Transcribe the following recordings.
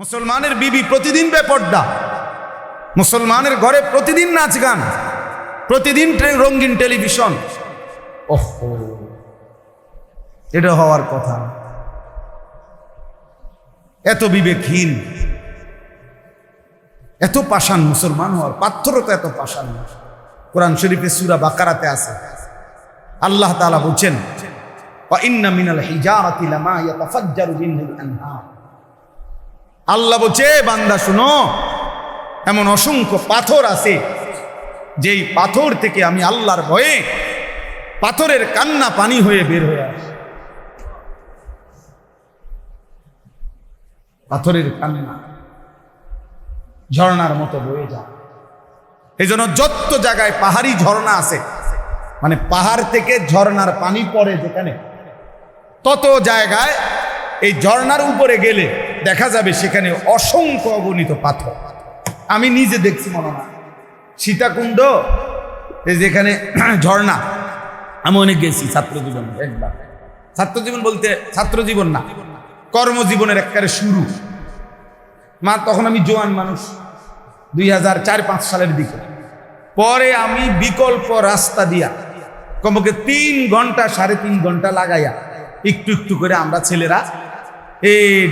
মুসলমানের বিবি প্রতিদিন বেপর্দা, মুসলমানের ঘরে প্রতিদিন নাচ গান, প্রতিদিন রঙিন টেলিভিশন। ওহো, এটা হওয়ার কথা। এত বিবেকহীন, এত পাষাণ মুসলমান হওয়ার পাথরতা, এত পাষাণ। কোরআন শরীফে সূরা বাকারাতে আছে, আল্লাহ তাআলা বলছেন ওয়া ইন্না মিনাল হিজারাতি লামা ইয়াতাফাজ্জারু মিনহুল আনহার। আল্লাহ বলছে, বান্দা শুনো, এমন অসংখ্য পাথর আছে যেই পাথর থেকে আমি আল্লাহর ভয়ে পাথরের কান্না পানি হয়ে বের হয়ে আসে। পাথরের কান্না ঝর্ণার মতো বয়ে যায়। এই জন্য যত জায়গায় পাহাড়ি ঝর্ণা আছে, মানে পাহাড় থেকে ঝর্ণার পানি পড়ে যেখানে, তত জায়গায় এই ঝর্ণার উপরে গেলে দেখা যাবে সেখানে অসংখ্য অগণিত পাথর। আমি নিজে দেখছি, মনে না সীতাকুণ্ড, এই যেখানে ঝর্ণা, আমি অনেক গেছি ছাত্র জীবন। একবার ছাত্র জীবন বলতে ছাত্র জীবন না, কর্মজীবনের একেবারে শুরু। তখন আমি জোয়ান মানুষ, 2004-05 সালের দিকে। পরে আমি বিকল্প রাস্তা দিয়া কমপক্ষে 3 ঘন্টা 3.5 ঘন্টা লাগাইয়া একটু একটু করে আমরা ছেলেরা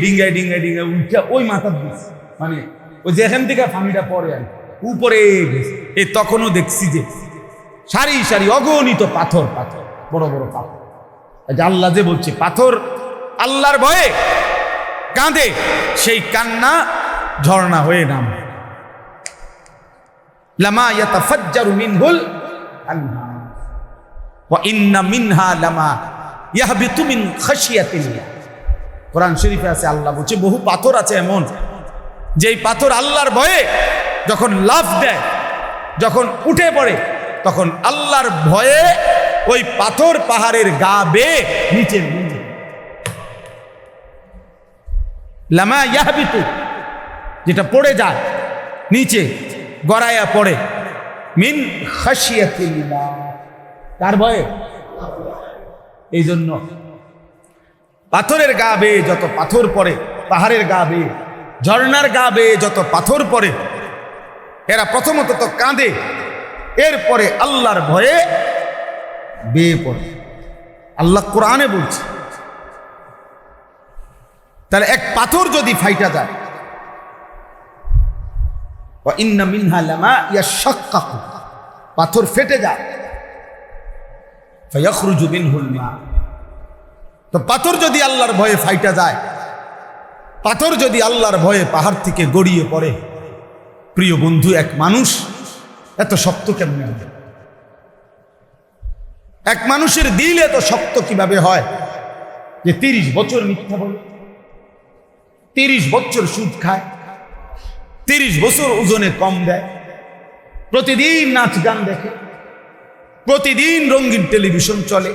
ডিঙ্গায় ডিঙ্গায় ডিঙ্গায় উঠে ওই মাথার দিস, মানে ওই যেখান থেকে পানিটা পড়ে আর উপরে গেছে। তখনও দেখছি যে সারি সারি অগণিত পাথর, পাথর বড় বড় পাথর। আল্লাহ যে বলছে পাথর আল্লাহর ভয়ে কাঁদে, সেই কান্না ঝর্ণা হয়ে নামে। লামা ইয়াতাফাজ্জারু মিনহুল আনহার ওয়া ইন্না মিনহা লামা ইয়াহবিতু মিন খাশিয়াতিল্লাহ। কোরআন শরীফে আছে, আল্লাহ বলছে বহু পাথর আছে এমন যেই পাথর আল্লাহর ভয়ে যখন লাফ দেয়, যখন উঠে পড়ে, তখন আল্লাহর ভয়ে ওই পাথর পাহাড়ের গা বেয়ে নিচে নিচে লামা ইয়াহবিতু, যেটা পড়ে যায় নিচে গড়াইয়া পড়ে, মিন খাশিয়াতিল্লাহ, তার ভয়ে। এই জন্য পাথরের গা বেয়ে যত পাথর পড়ে, পাহাড়ের গা বেয়ে, ঝর্ণার গা বেয়ে যত পাথর পড়ে, এরা প্রথমত তো কাঁদে, এরপরে আল্লাহর ভয়ে বেয়ে পড়ে। আল্লাহ কোরআনে বলছে, তাহলে এক পাথর যদি ফাইটা যায়, ওয়া ইন্না মিনহা লামা ইয়াশাক্কাকু, পাথর ফেটে যায়, ফায়াখরুজু মিনহুল মা। তো পাথর যদি আল্লাহর ভয়ে ফাইটা যায়, পাথর যদি আল্লাহর ভয়ে পাহাড় থেকে গড়িয়ে পড়ে, প্রিয় বন্ধু, এক মানুষ এত শক্ত কেমনে হবে? এক মানুষের দিল এত শক্ত কিভাবে হয় যে 30 বছর মিথ্যা বলে, 30 বছর সুদ খায়, 30 বছর ওজনে কম দেয়, প্রতিদিন নাচ গান দেখে, প্রতিদিন রঙিন টেলিভিশন চলে,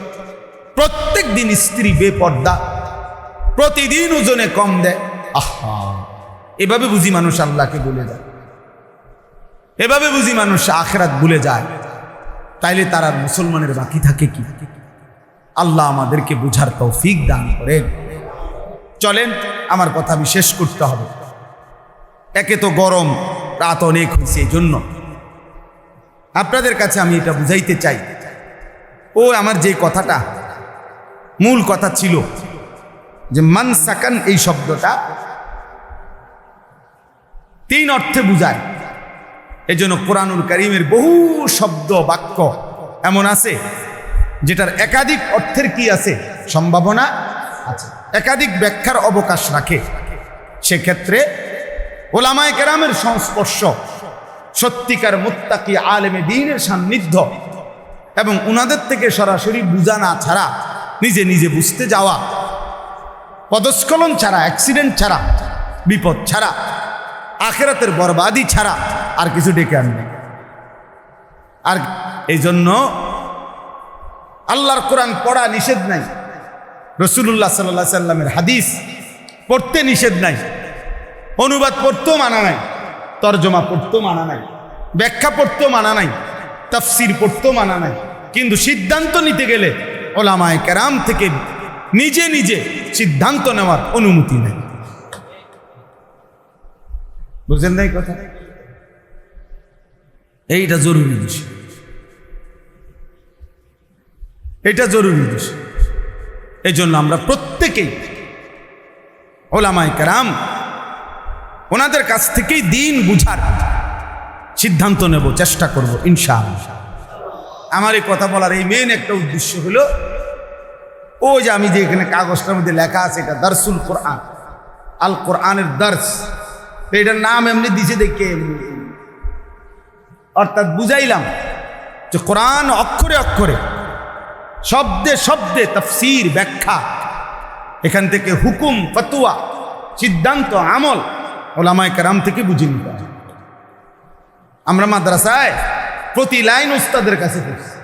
প্রত্যেক দিন স্ত্রী বেপর্দা, প্রতিদিন ওজনে কম দেয়। আহা, এভাবে বুঝি মানুষ আল্লাহকে ভুলে যায়, এভাবে বুঝি মানুষ আখিরাত ভুলে যায়। তাইলে তারা মুসলমানের বাকি থাকে কি? আল্লাহ আমাদেরকে বুঝার তৌফিক দান করেন। চলেন, আমার কথা আমি শেষ করতে হবে। একে তো গরম, রাত অনেক হয়েছে, এই জন্য আপনাদের কাছে আমি এটা বুঝাইতে চাই। আমার যে কথাটা মূল কথা ছিল যে মান সাকান, এই শব্দটা 3 অর্থে বুঝায়। এই জন্য কোরআনুল কারীমের বহু শব্দ বাক্য এমন আছে যেটার একাধিক অর্থের কি আছে, সম্ভাবনা আছে, একাধিক ব্যাখ্যার অবকাশ রাখে। সেক্ষেত্রে ওলামায়ে কেরামের সংস্পর্শ, সত্যিকার মুত্তাকি আলেমে দ্বীনের সান্নিধ্য এবং উনাদের থেকে সরাসরি বুঝা না ছাড়া, নিজে নিজে বুঝতে যাওয়া, পদস্খলন ছাড়া, অ্যাক্সিডেন্ট ছাড়া, বিপদ ছাড়া, আখিরাতের বরবাদি ছাড়া আর কিছু ডেকে আনবে। আর এই জন্য আল্লাহর কোরআন পড়া নিষেধ নাই, রাসূলুল্লাহ সাল্লাল্লাহু আলাইহি সাল্লামের হাদিস পড়তে নিষেধ নাই, অনুবাদ পড়তেও মানা নাই, তরজমা পড়তেও মানা নাই, ব্যাখ্যা পড়তেও মানা নাই, তাফসীর পড়তেও মানা নাই। কিন্তু সিদ্ধান্ত নিতে গেলে ওলামায়ে কেরাম থেকে নিজে নিজে সিদ্ধান্ত নেওয়ার অনুমতি নেই। বুঝেন নাই কথা? এইটা জরুরি বিষয়, এটা জরুরি বিষয়। এই জন্য আমরা প্রত্যেকেই উলামায়ে কেরাম ওনাদের কাছ থেকেই দিন বুঝার সিদ্ধান্ত নেব, চেষ্টা করব ইনশাআল্লাহ। আমার এই কথা বলার এই মেন একটা উদ্দেশ্য হলো, ও যে আমি যে এখানে কাগজটার মধ্যে লেখা আছে এটা দারসুল কোরআন, আল কোরআনের দার্স, এটার নাম এমনি দিছে দেখে অর্থাৎ বুঝাইলাম যে কোরআন অক্ষরে অক্ষরে, শব্দে শব্দে তাফসীর ব্যাখ্যা, এখান থেকে হুকুম ফতোয়া সিদ্ধান্ত আমল উলামায়ে কেরাম থেকে বুঝে নিতে হবে। আমরা মাদ্রাসায় প্রতি লাইন উস্তাদের কাছে পড়ছি,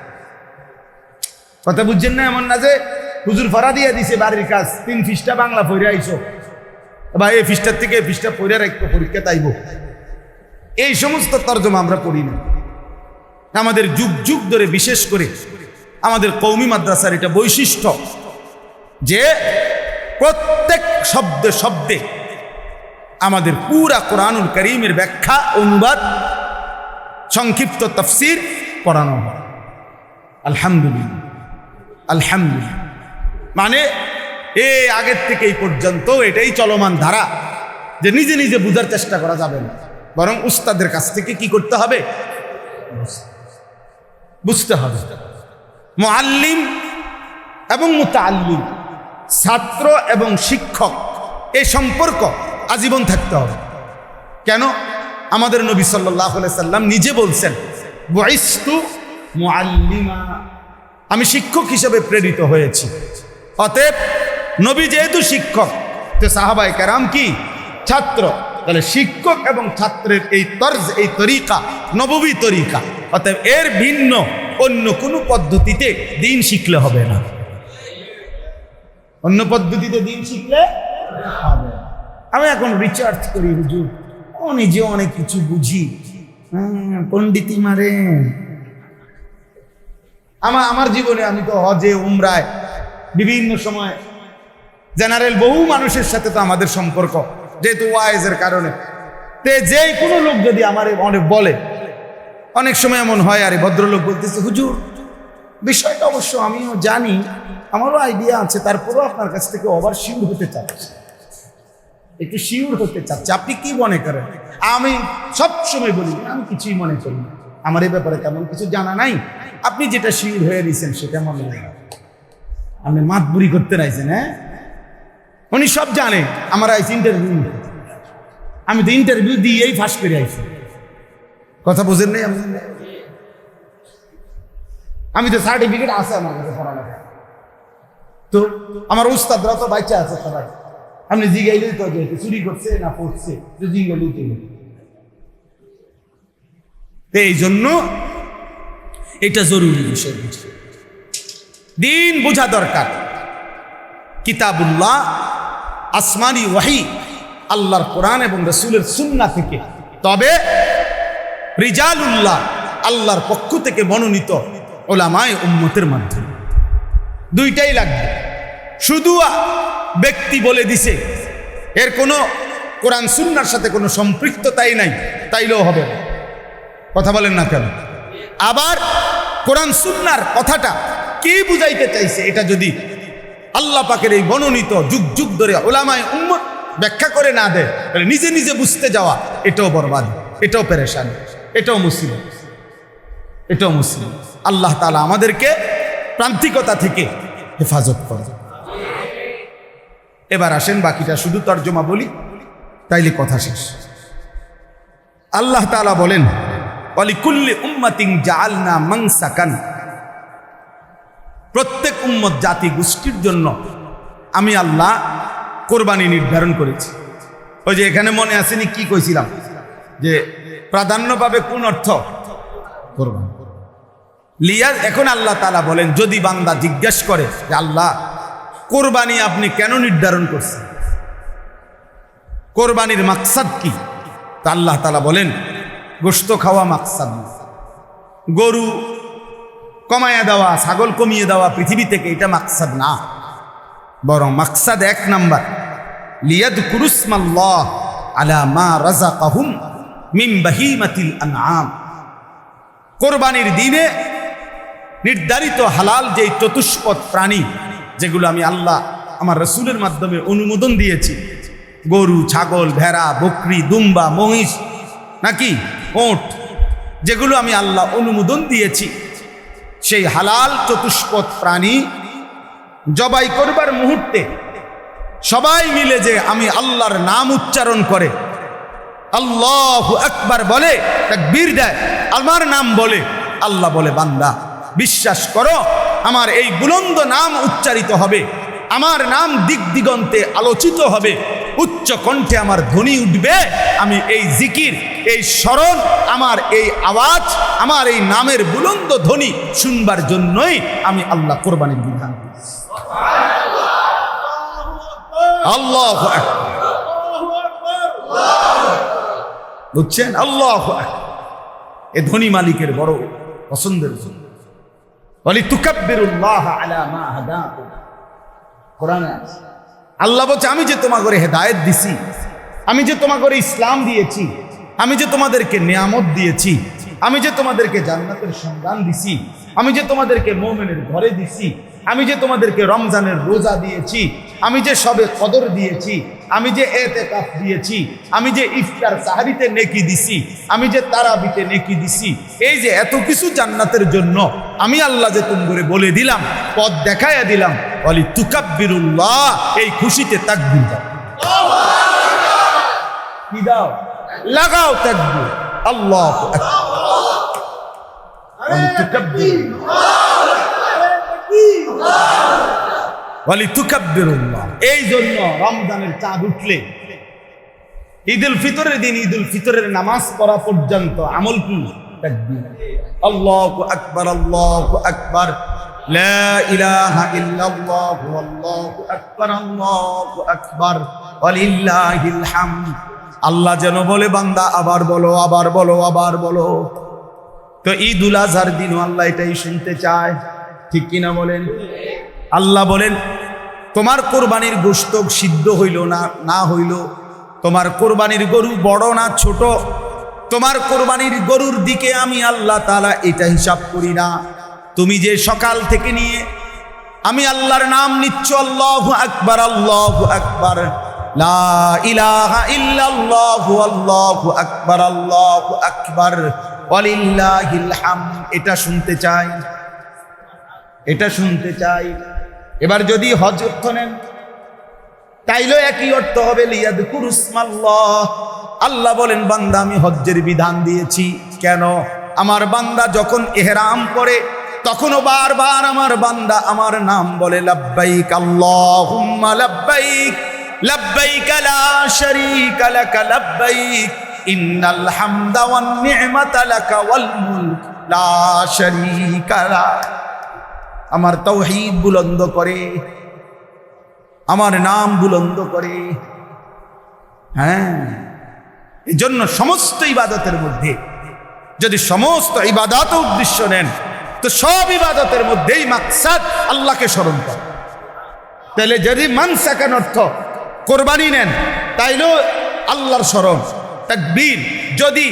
কথা বুঝছেন না? এমন না যে হুজুর ফরা দিয়ে দিছে বাড়ির কাজ 3 পৃষ্ঠা বাংলা পড়ে আইসো বা এই পৃষ্ঠার থেকে এই পৃষ্ঠা পড়ে রাখবো, পরীক্ষা তাইব, এই সমস্ত তর্জমা আমরা পড়ি না। আমাদের যুগ যুগ ধরে, বিশেষ করে আমাদের কওমি মাদ্রাসার এটা বৈশিষ্ট্য যে প্রত্যেক শব্দে শব্দে আমাদের পুরা কোরআনুল কারীমের ব্যাখ্যা, অনুবাদ, সংক্ষিপ্ত তাফসীর পড়ানো হয়। আলহামদুলিল্লাহ, আলহামদুলিল্লাহ। মানে এই আগের থেকে এই পর্যন্ত এটাই চলমান ধারা যে নিজে নিজে বোঝার চেষ্টা করা যাবে না, বরং উস্তাদের কাছ থেকে কি করতে হবে? বুঝতে হবে। মুআল্লিম এবং মুতাআল্লিম, ছাত্র এবং শিক্ষক, এই সম্পর্ক আজীবন থাকতে হবে। কেন? আমাদের নবী সাল্লাল্লাহু আলাইহি সাল্লাম নিজে বলছেন, বুইসতু মুআল্লিমা, আমি শিক্ষক হিসেবে প্রেরিত হয়েছি। অতএব নবী যেহেতু শিক্ষক, তো সাহাবায়ে কেরাম কি? ছাত্র। তাহলে শিক্ষক এবং ছাত্রের এই তর্জ, এই তরিকা নববী তরিকা। অতএব এর ভিন্ন অন্য কোনো পদ্ধতিতে দিন শিখলে হবে না, অন্য পদ্ধতিতে দিন শিখলে হবে না। আমি এখন রিসার্চ করি হুজুর, ও নিজে অনেক কিছু বুঝি, পণ্ডিতি মারে। আমার জীবনে আমি তো হজে, উমরায়, বিভিন্ন সময় জেনারেল বহু মানুষের সাথে তো আমাদের সম্পর্ক, যেহেতু ওয়াইজের কারণে, তে যে কোনো লোক যদি আমার অনেক বলে, অনেক সময় এমন হয়, আরে ভদ্রলোক বলতেছে হুজুর বিষয়টা অবশ্য আমিও জানি, আমারও আইডিয়া আছে, তারপরেও আপনার কাছ থেকে ওভার শিওর হতে চাচ্ছি, একটু শিওর হতে চাচ্ছি, আপনি কি মনে করেন? আমি সবসময় বলি আমি কিছুই মনে করি না, আমার এই ব্যাপারে তেমন কিছু জানা নাই, আপনি যেটা শিওর হয়ে নিয়েছেন সেটা মনে হয়, আপনি মাতবুরি করতে রাইছেন। হ্যাঁ, উনি সব জানে। আমার আইসি ইন্টারভিউ, আমি তো ইন্টারভিউ দিয়েই ফাঁস করে আইছি, কথা বোঝেন নাই? আমি তো সার্টিফিকেট আছে আমার কাছে পড়ালেখা, তো আমার উস্তাদরা তো বাচ্চা আছে সবাই, আপনি জিগাইলেই তো যে চুরি করছে না পড়ছে, তো জিগাইলেই তো। এই জন্য এটা জরুরি বিষয়, দিন বোঝা দরকার। কিতাবুল্লাহ, আসমানি ওয়াহি, আল্লাহর কোরআন এবং রাসূলের সুন্নাহ থেকে, তবে রিজালুল্লাহ, আল্লাহর পক্ষ থেকে মনোনীত উলামায়ে উম্মতের মাধ্যমে, দুইটাই লাগবে। শুধু ব্যক্তি বলে দিছে, এর কোনো কোরআন সুন্নাহর সাথে কোনো সম্পৃক্ততাই নাই, তাইলেও হবে না। কথা বলেন না কেন? আবার কোরআন সুন্নাহর কথাটা কি বুঝাইতে চাইছে, এটা যদি আল্লাহ পাকের এই মনোনীত যুগ যুগ ধরে উলামায়ে উম্মত ব্যাখ্যা করে না দেয়, তাহলে নিজে নিজে বুঝতে যাওয়া, এটাও বরবাদ, এটাও পেরেশানি, এটাও মুসিবত, এটাও মুসলিম। আল্লাহ তাআলা আমাদেরকে প্রান্তিকতা থেকে হেফাজত করে। এবার আসেন বাকিটা শুধু তর্জমা বলি, তাইলে কথা শেষ। আল্লাহ তাআলা বলেন, ওয়ালিকুল্লি উম্মাতিন জাআলনা মানসাকান, প্রত্যেক উম্মত জাতি গোষ্ঠীর জন্য আমি আল্লাহ কোরবানি নির্ধারণ করেছি। ওই যে এখানে মনে আসেনি কি কইছিলাম, যে প্রাধান্য পাবে কোন অর্থ? কোরবানি। লিয়া, এখন আল্লাহ তাআলা বলেন, যদি বান্দা জিজ্ঞেস করে যে আল্লাহ কোরবানি আপনি কেন নির্ধারণ করছেন, কোরবানির মাকসাদ কি, তা আল্লাহ তাআলা বলেন, গোশত খাওয়া মাকসাদ না, গরু কমায়া দেওয়া, ছাগল কমিয়ে দেওয়া পৃথিবী থেকে, এটা মাকসাদ না। বরং মাকসাদ এক নাম্বার, লিয়াযকুরুসমাল্লাহ আলা মা রাযাকাহুম মিন বাহিমাতিল আনআম। কোরবানির দিনে নির্ধারিত হালাল যেই চতুষ্পদ প্রাণী, যেগুলো আমি আল্লাহ আমার রাসূলের মাধ্যমে অনুমোদন দিয়েছি, গরু, ছাগল, ভেড়া, বকরি, দুম্বা, মহিষ, নাকি ওট, যেগুলো আমি আল্লাহ অনুমোদন দিয়েছি, সেই হালাল চতুষ্পদ প্রাণী জবাই করবার মুহূর্তে সবাই মিলে যে আমি আল্লাহর নাম উচ্চারণ করে আল্লাহু আকবার বলে, তাকবীর দেয়, আমার নাম বলে, আল্লাহ বলে বান্দা বিশ্বাস করো আমার এই বুলন্দ নাম উচ্চারিত হবে, আমার নাম দিক দিগন্তে আলোচিত হবে, উচ্চ কণ্ঠে আমার ধ্বনি উঠবে, আমি এই জিকির, এই স্মরণ, আমার এই আওয়াজ, আমার এই নামের বুলন্দ ধ্বনি শুনবার জন্যই আমি আল্লাহ কোরবানির বিধান দিয়েছি। আল্লাহু আকবার, বুঝছেন? আল্লাহু আকবার, এ ধ্বনি মালিকের বড় পছন্দের জন্য। বলি তুকাব্বিরুল্লাহ আলা মা হাদাকুম, কোরআনে আছে আল্লাহ বলছে আমি যে তোমাকে হেদায়েত দিছি, আমি যে তোমাকে ইসলাম দিয়েছি, আমি যে তোমাদেরকে নিয়ামত দিয়েছি, আমি যে তোমাদেরকে জান্নাতের সন্ধান দিছি, আমি যে তোমাদেরকে মুমিনের ঘরে দিছি, আমি যে তোমাদেরকে রমজানের রোজা দিয়েছি, আমি যে সবে কদর দিয়েছি, আমি যে ইতিকাফ দিয়েছি, আমি যে ইফতার সাহরিতে নেকি দিছি, আমি যে তারাবিতে নেকি দিছি, এই যে এত কিছু জান্নাতের জন্য আমি আল্লাহ যে তোমরা বলে দিলাম, পথ দেখাইয়া দিলাম, বলি তুকাব্বিরুল্লাহ, এই খুশিতে তাকবীর দাও, কি দাও, লাগাও তাকবীর, আল্লাহু আকবার, বলি তুকাব্বিরুল্লাহ, বলি তুকাব্বিরুল্লাহ। এই জন্য রমজানের চাঁদ উঠলে ঈদুল ফিতরের দিন ঈদুল ফিতরের নামাজ পড়া পর্যন্ত আমল কি? তাকবীর, আল্লাহু আকবার, আল্লাহু আকবার, লা ইলাহা ইল্লাল্লাহু আল্লাহু আকবার, আল্লাহু আকবার, ওয়ালিল্লাহিল হামদ। আল্লাহ যেন বলে বান্দা আবার বলো, আবার বলো, আবার বলো। তো ঈদুল আজহার দিনও আল্লাহ এটাই শুনতে চায়, ঠিক কিনা বলেন? আল্লাহ বলেন তোমার কোরবানির গোশত সিদ্ধ হইল না হইল, তোমার কোরবানির গরু বড় না ছোট, তোমার কোরবানির গরুর দিকে আমি আল্লাহ তাআলা এটা হিসাব করি না। তুমি যে সকাল থেকে নিয়ে আমি আল্লাহর নাম নিচ্ছ, আল্লাহু আকবার, আল্লাহু আকবার, লা ইলাহা ইল্লাল্লাহু আল্লাহু আকবার, আল্লাহু আকবার, ওয়ালিল্লাহিল হামদ, এটা শুনতে চাই, এটা শুনতে চাই। এবার যদি হজ অর্থ নেন তাইলেও একই অর্থ হবে, লিয়াযকুরুসমাল্লাহ। আল্লাহ বলেন বান্দা আমি হজ্জের বিধান দিয়েছি, কেন? আমার বান্দা যখন ইহরাম করে তখনও বারবার আমার বান্দা আমার নাম বলে, লাব্বাইক আল্লাহুম্মা লাব্বাইক, লাব্বাইক লা শারীকা লাকা লাব্বাইক, ইন্নাল হামদা ওয়ান নি'মাতা লাকা ওয়াল মুলক লা শারীকা লাক। আমার তাওহীদ বুলন্দ করে, আমার নাম বুলন্দ করে। হ্যাঁ, এই জন্য সমস্ত ইবাদতের মধ্যে যদি সমস্ত ইবাদত উদ্দেশ্য নেন তো সব ইবাদতের মধ্যেই মাকসাদ আল্লাহকে স্মরণ করা। তাহলে যদি মানসাকান অর্থ কোরবানি নেন তাইলেও আল্লাহর স্মরণ, তাকবীর। যদি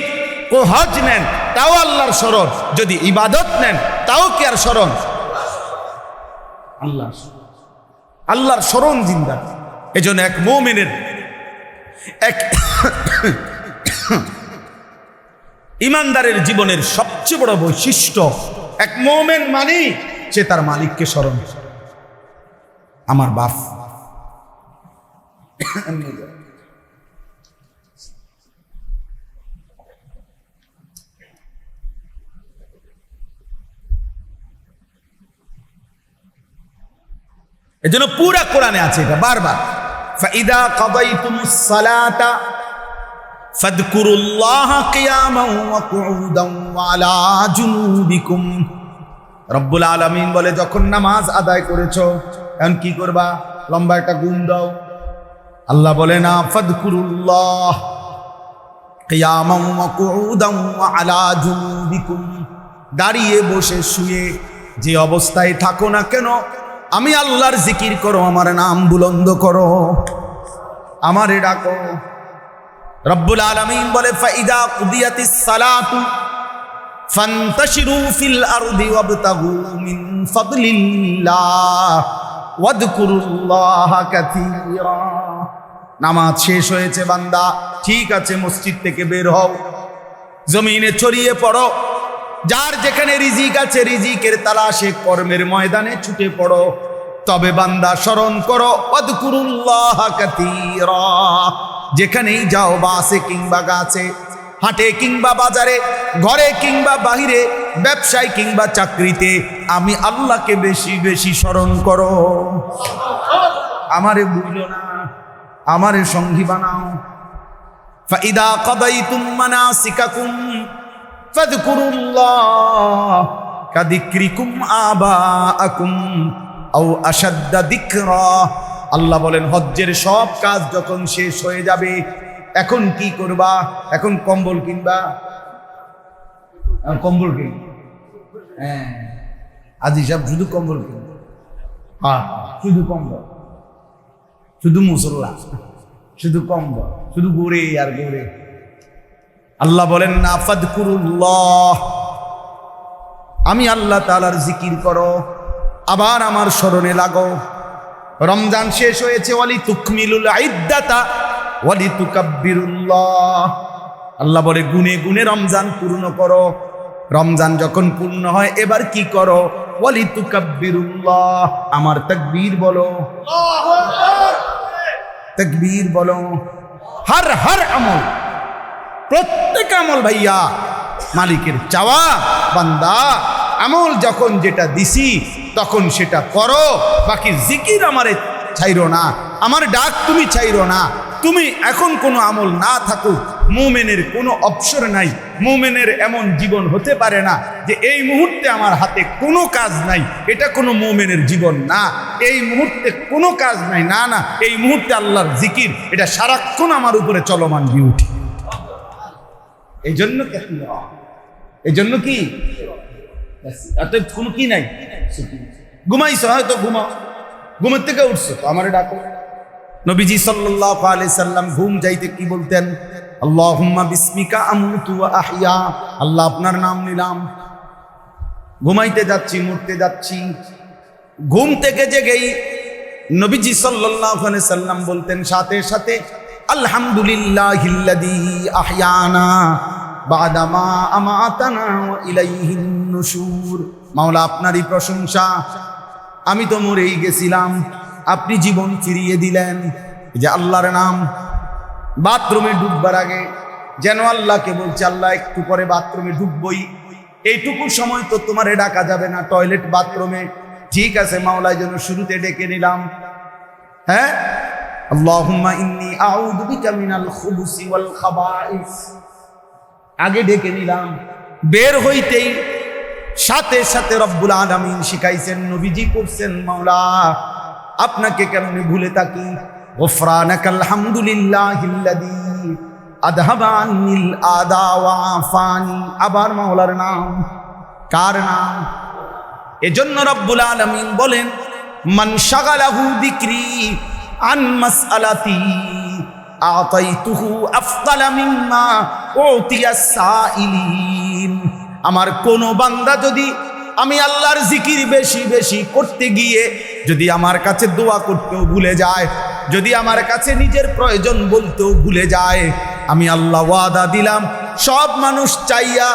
হজ নেন তাও আল্লাহর স্মরণ, যদি ইবাদত নেন তাও কি আর স্মরণ? আল্লাহর স্মরণ জিন্দা। এজন্য এক মুমিনের এক ইমানদারের জীবনের সবচেয়ে বড় বৈশিষ্ট্য, এক মুমিন মানে সে তার মালিককে স্মরণ করে। আমার বাপ এজন্য পুরা কোরআনে আছে এটা বারবার, ফাইদা কাদাইতুমুস সালাতা ফাযকুরুল্লাহা কিয়ামান ওয়া কুউদান ওয়া আলা জুনুবিকুম। রব্বুল আলামিন বলে যখন নামাজ আদায় করেছো এখন কি করবা? লম্বা একটা গুণ দাও। আল্লাহ বলে না, ফাযকুরুল্লাহ কিয়ামান ওয়া কুউদান ওয়া আলা জুনুবিকুম, দাঁড়িয়ে বসে শুয়ে যে অবস্থায় থাকো না কেন আমি আল্লাহর জিকির করো, আমার নাম বুলন্দ করো, আমারে ডাকো। রব্বুল আলামিন বলে ফাইদা কুদিয়াতিস সালাতু ফান্তাশিরু ফিল আরদি ওয়াবতাগু মিন ফাদলিল্লাহ ওয়াযকুরুল্লাহা কাসীরা। নামাজ শেষ হয়েছে বান্দা, ঠিক আছে, মসজিদ থেকে বের হও, জমিনে ছড়িয়ে পড়ো, যার যেখানে রিজিক আছে রিজিকের তালাশে কর্মের ময়দানে ছুটে পড়ো। তবে বান্দা স্মরণ করো ওয়াযকুরুল্লাহা কাসীরা। যেখানেই যাও, বাসে কিংবা গাছে, হাটে কিংবা বাজারে, ঘরে কিংবা বাহিরে, ব্যবসায় কিংবা চাকরিতে, আমি আল্লাহকে বেশি বেশি স্মরণ করো। আমারে ভুলো না, আমারে সঙ্গী বানাও। ফাইদা কাদাইতুম মানাসিকাকুম ফাযকুরুল্লাহ কাযিকরিকুম আবাআকুম আও আশাদ্দা যিকরা। আল্লাহ বলেন হজ্জের সব কাজ যখন শেষ হয়ে যাবে, এখন কি করবা? এখন কম্বল কিনবা, কম্বল কিন, হ্যাঁ আজি সাহেব শুধু কম্বল কিন, হ্যাঁ শুধু কম্বল, শুধু মুসল্লা, শুধু কম্বল, শুধু গোরে আর গোরে। আল্লাহ বলেন না, ফাযকুরুল্লাহ, আমি আল্লাহ তাআলার জিকির করো, আবার আমার স্মরণে লাগো। রমজান শেষ হয়েছে, ওয়ালি তুকমিলুল ইদ্দাতা ওয়ালি তুকাব্বিরুল্লাহ। আল্লাহ বলে গুনে গুনে রমজান পূর্ণ করো। রমজান যখন পূর্ণ হয় এবার কি করো? ওয়ালি তুকাব্বিরুল্লাহ, আমার তাকবীর বলো, আল্লাহু আকবার, তাকবীর বলো। হর আমল, প্রত্যেক আমল ভাইয়া মালিকের চাওয়া, বান্দা আমল যখন যেটা দিছি তখন সেটা করো, বাকি জিকির আমারে ছাইরো না, আমার ডাক তুমি ছাইরো না। তুমি এখন কোনো আমল না থাকুক, মুমিনের কোনো অবসর নাই। মুমিনের এমন জীবন হতে পারে না যে এই মুহূর্তে আমার হাতে কোনো কাজ নাই, এটা কোনো মুমিনের জীবন না। এই মুহূর্তে কোনো কাজ নাই, না না, এই মুহূর্তে আল্লাহর জিকির, এটা সারাক্ষণ আমার উপরে চলমান ডিউটি। এই জন্য কি অতএব কোনো কি নাই, ঘুমাইছ হয়তো ঘুমাও, ঘুমের থেকে উঠছো তো আমারে ডাকো। নবীজি সাল্লাল্লাহু আলাইহি সাল্লাম ঘুম যাইতে কি বলতেন? আল্লাহুম্মা বিসমিকা আমুতু ওয়া আহইয়া, আল্লাহ আপনার নাম নিলাম, ঘুমাইতে যাচ্ছি, মরতে যাচ্ছি। ঘুম থেকে জেগেই নবীজি সাল্লাল্লাহু আলাইহি সাল্লাম বলতেন সাথে সাথে আলহামদুলিল্লাহিল্লাযী আহইয়ানা বা'দা মা আমাতানা ওয়া ইলাইহিন নুশুর। মাওলা আপনারই প্রশংসা, আমি তো মরেই গেছিলাম, আপনি জীবন ফিরিয়ে দিলেন। এই যে আল্লাহর নাম। বাথরুমে ঢুকবার আগে যেন আল্লাহকে বলছে, আল্লাহ একটু পরে বাথরুমে ঢুকবই, এইটুকু সময় তো তোমারে ডাকা যাবে না, টয়লেট বাথরুমে, ঠিক আছে মাওলার জন্য শুরুতে ডেকে নিলাম। হ্যাঁ, আল্লাহুম্মা ইন্নী আউযু বিকা মিনাল খুবুসি ওয়াল খাবাইস, আগে ডেকে নিলাম। বের হইতেই সাথে সাথে রব্বুল আলামিন শিখাইছেন, নবীজি করছেন, মাওলা আপনাকে কেমনে ভুলে থাকি। গফরানাকাল হামদুলিল্লাহিল্লাযী আযহাবা আন্নিল আদা ওয়া আফানি। আবার মাওলার নাম, কার নাম? এজন্য রব্বুল আলামিন বলেন, মান শাগালাহু যিকরি আন মাসআলাতি আতাইতুহু আফদালা মিম্মা উতিয়াস সাইলিন। আমার কোন বান্দা যদি আমি আল্লাহর জিকির বেশি বেশি করতে গিয়ে যদি আমার কাছে দোয়া করতেও ভুলে যায়, যদি আমার কাছে নিজের প্রয়োজন বলতেও ভুলে যায়, আমি আল্লাহ ওয়াদা দিলাম সব মানুষ চাইয়া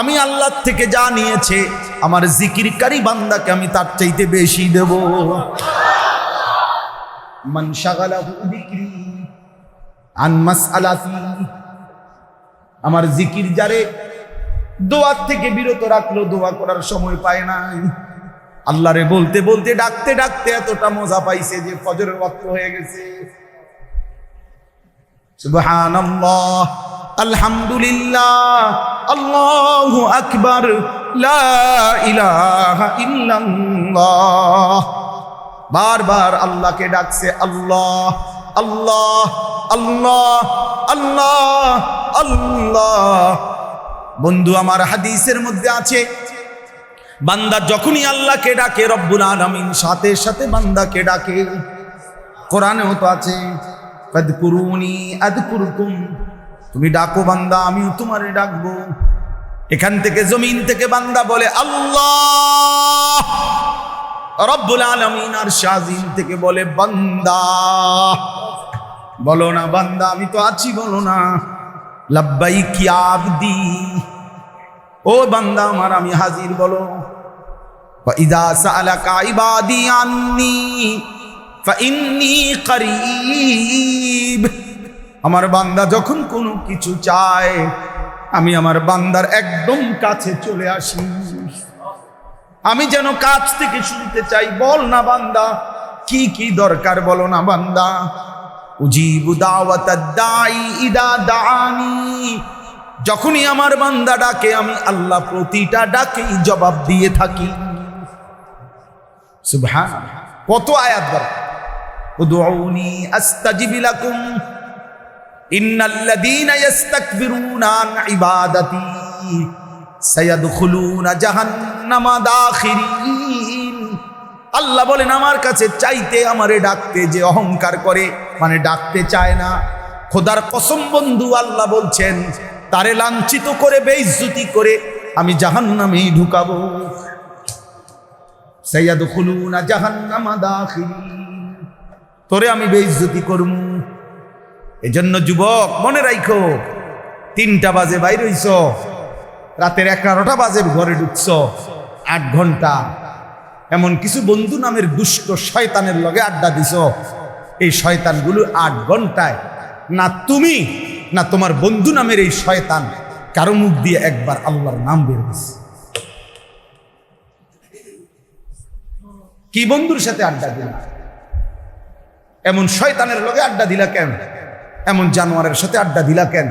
আমি আল্লাহ থেকে যা নিয়েছে আমার জিকিরকারী বান্দাকে আমি তার চাইতে বেশি দেব। মান শাগালাহু যিকরি আন মাসআলাতি, আমার জিকির যারে দোয়ার থেকে বিরত রাখলো, দোয়া করার সময় পায় নাই, আল্লাহরে বলতে বলতে ডাকতে ডাকতে এতটা মজা পাইছে যে ফজরের ওয়াক্ত হয়ে গেছে। সুবহানাল্লাহ, আলহামদুলিল্লাহ, আল্লাহু আকবার, লা ইলাহা ইল্লাল্লাহ। বারবার আল্লাহকে ডাকছে, আল্লাহ আল্লাহ আল্লাহ আল্লাহ আল্লাহ। বন্ধু আমার, হাদিসের মধ্যে আছে বান্দা যখনই আল্লাহকে ডাকে রব্বুল আলামিন সাথে সাথে বান্দাকে ডাকে। কোরআনেও তো আছে, ফাদকুরুনি আযকুরকুম, তুমি ডাকো বান্দা, আমিও তোমারে ডাকবো। এখান থেকে জমিন থেকে বান্দা বলে আল্লাহ, রব্বুল আলামিন আর শাজিম থেকে বলে বান্দা। বলো না বান্দা আমি তো আছি, বলো না লাব্বাইক ইয়া আবদি, ও বান্দা আমার আমি হাজির, বলো। ইযা সাআলাকা ইবাদি আন্নী ফাইন্নী করিব, আমার বান্দা যখন কোনো কিছু চায় আমি আমার বান্দার একদম কাছে চলে আসি। আমি যেন কাছ থেকে শুনতে চাই, বল না বান্দা কি কি দরকার, বলো না বান্দা। উজিবু দাওয়াতাদ দাঈ ইদা দাআনি, যখনই আমার বান্দা ডাকে আমি আল্লাহ প্রতিটা ডাকেই জবাব দিয়ে থাকি। সুবহানাল্লাহ, কত আয়াত দরকার। উদউনি আস্তাজিব লাকুম ইন্নাল্লাযীনা ইস্তাকবিরুনা আন ইবাদাতি সায়াদখুলুনা জাহান্নামা দাখিরিন। আল্লাহ বলেন আমার কাছে চাইতে, আমারে ডাকতে যে অহংকার করে, মানে ডাকতে চায় না, খোদার কসম বন্ধু আল্লাহ বলছেন তারে লাঞ্ছিত করে বেইজ্জতি করে আমি জাহান্নামেই ঢুকাবো। সায়াদখুলুনা জাহান্নামা দাখিরিন, তোরে আমি বেইজ্জতি করব। এজন্য যুবক মনে রাখো, 3টা বাজে বাইর হইছ, রাতের 11টা বাজে ঘরে ঢুকছ, 8 ঘন্টা এমন কিছু বন্ধু নামের দুষ্ট শয়তানের লগে আড্ডা দিছ। এই শয়তানগুলো 8 ঘন্টায় না তুমি না তোমার বন্ধু নামের এই শয়তান কারো মুখ দিয়ে একবার আল্লাহর নাম বের হয়েছে। কি বন্ধুর সাথে আড্ডা দিলা, এমন শয়তানের লগে আড্ডা দিলা কেন, এমন জানোয়ারের সাথে আড্ডা দিলা কেন,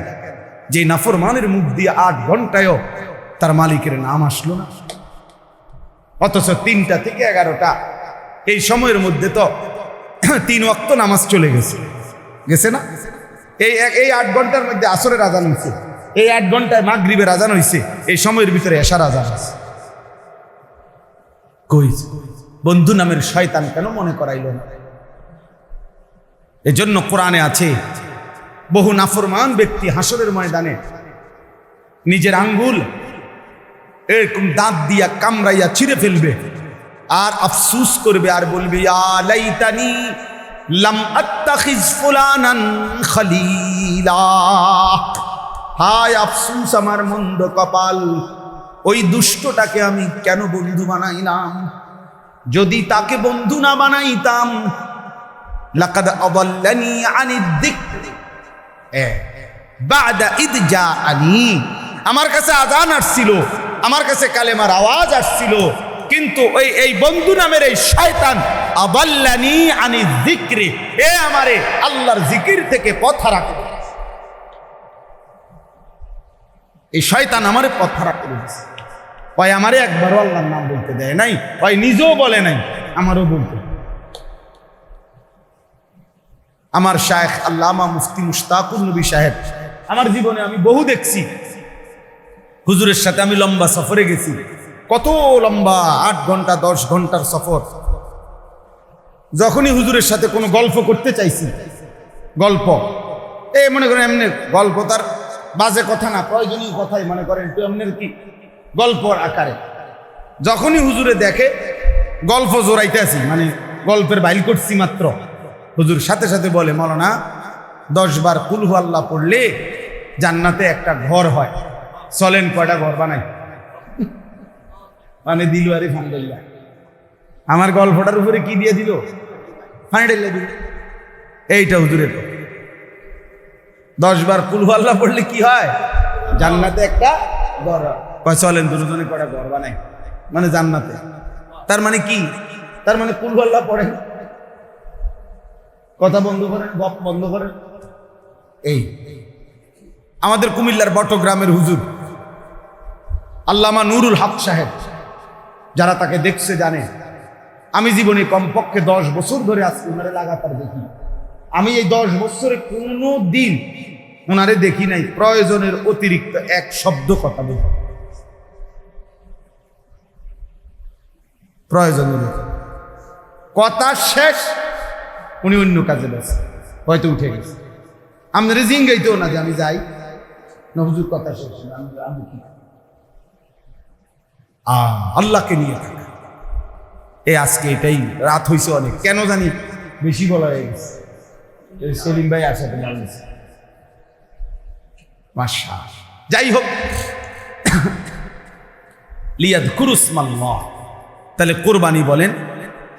যে নাফরমানের মুখ দিয়ে 8 ঘন্টায়ও তার মালিকের নাম আসলো না। অথচ 3টা থেকে 11টা এই সময়ের মধ্যে তো 3 ওয়াক্ত নামাজ চলে গেছে না। এই 8 ঘন্টার মধ্যে আসরের আজান হয়েছে, এই 8 ঘন্টায় মাগরিবের আজান হয়েছে, এই সময়ের ভিতরে এশার আজান আছে। কই বন্ধু নামের শয়তান কেন মনে করাইল না? এজন্য কোরআনে আছে বহু নাফরমান ব্যক্তি হাসরের ময়দানে নিজের আঙ্গুল এরকম দাঁত দিয়া কামড়াইয়া ছিঁড়ে ফেলবে আর আফসুস করবে আর বলবে ইয়া লাইতানি লাম আত্তাখিজ ফুলানান খলিলা, হায় আফসুস আমার মন্দ কপাল, ওই দুষ্টটাকে আমি কেন বন্ধু বানাইলাম। যদি তাকে বন্ধু না বানাইতাম লাকাদ আদাল্লানি আনিদ যিকর বা'দা ইদ জাআনি, আমার কাছে আযান আসছিল, আমার কাছে কালেমার আওয়াজ আসছিল, কিন্তু এই বন্ধু নামের এই শয়তান আদাল্লানি আনিদ যিকরি, এ আমারে আল্লাহর জিকির থেকে পথ হারাতে, এই শয়তান আমারে পথ হারাতে দিয়েছে। ওই আমারে একবারও আল্লাহর নাম বলতে দেয় নাই, ওই নিজেও বলে নাই, আমারও বলতে। আমার শায়েখ আল্লামা মুফতি মুশতাকুর নবী সাহেব, আমার জীবনে আমি বহু দেখছি, হুজুরের সাথে আমি লম্বা সফরে গেছি, কত লম্বা 8 ঘন্টা 10 ঘন্টার সফর। যখনই হুজুরের সাথে কোনো গল্প করতে চাইছি, গল্প মনে করেন এমনি গল্প, তার বাজে কথা না, প্রয়োজনীয় কথাই মনে করেন একটু এমনের কি গল্পর আকারে, যখনই হুজুরে দেখে গল্প জোরাইতে আছি, মানে গল্পের বাইল করছি মাত্র, হুজুর সাথে সাথে বলে মাওলানা 10 বার কুল হু আল্লাহ পড়লে জান্নাতে একটা ঘর হয়, চলেন কয়টা ঘর বানাই। মানে দিল আরে ফান্ডাল্লা, আমার গল্পটার উপরে কি দিয়ে দিল, ফান্ডাল্লা দিল। এইটা হুজুরের 10 বার কুল হু আল্লাহ পড়লে কি হয়, জান্নাতে একটা ঘর হয়। চলেন দুজনে কয়টা ঘর বানাই, মানে জান্নাতে। তার মানে কি, তার মানে কুল হু আল্লাহ পড়ে, কথা বন্ধ করেন, গপ বন্ধ করেন। এই আমাদের কুমিল্লার বটগ্রামের হুজুর আল্লামা নুরুল হক সাহেব, যারা তাকে দেখছে জানে, আমি জীবনে কমপক্ষে 10 বছর ধরে আজকে ওনারে লাগাতার দেখি। আমি এই 10 বছরে কোনো দিন ওনারে দেখি নাই প্রয়োজনের অতিরিক্ত এক শব্দ কথা বলি, প্রয়োজনের কথা শেষ উনি অন্য কাজে ব্যস্ত, হয়তো উঠে গেছে। আপনারা জিঙ্গাইতেও না যে আমি যাই, হুজুর কথা শেষ, আমি কি আল্লাহকে নিয়ে থাকা। আজকে এটাই রাত হয়েছে অনেক, কেন জানি বেশি বলা হয়ে গেছে। সেলিম ভাই আসাতে লাগছে মাশা। যাই হোক, লিয়াযকুরুসমাল্লাহ, তাহলে কোরবানি বলেন,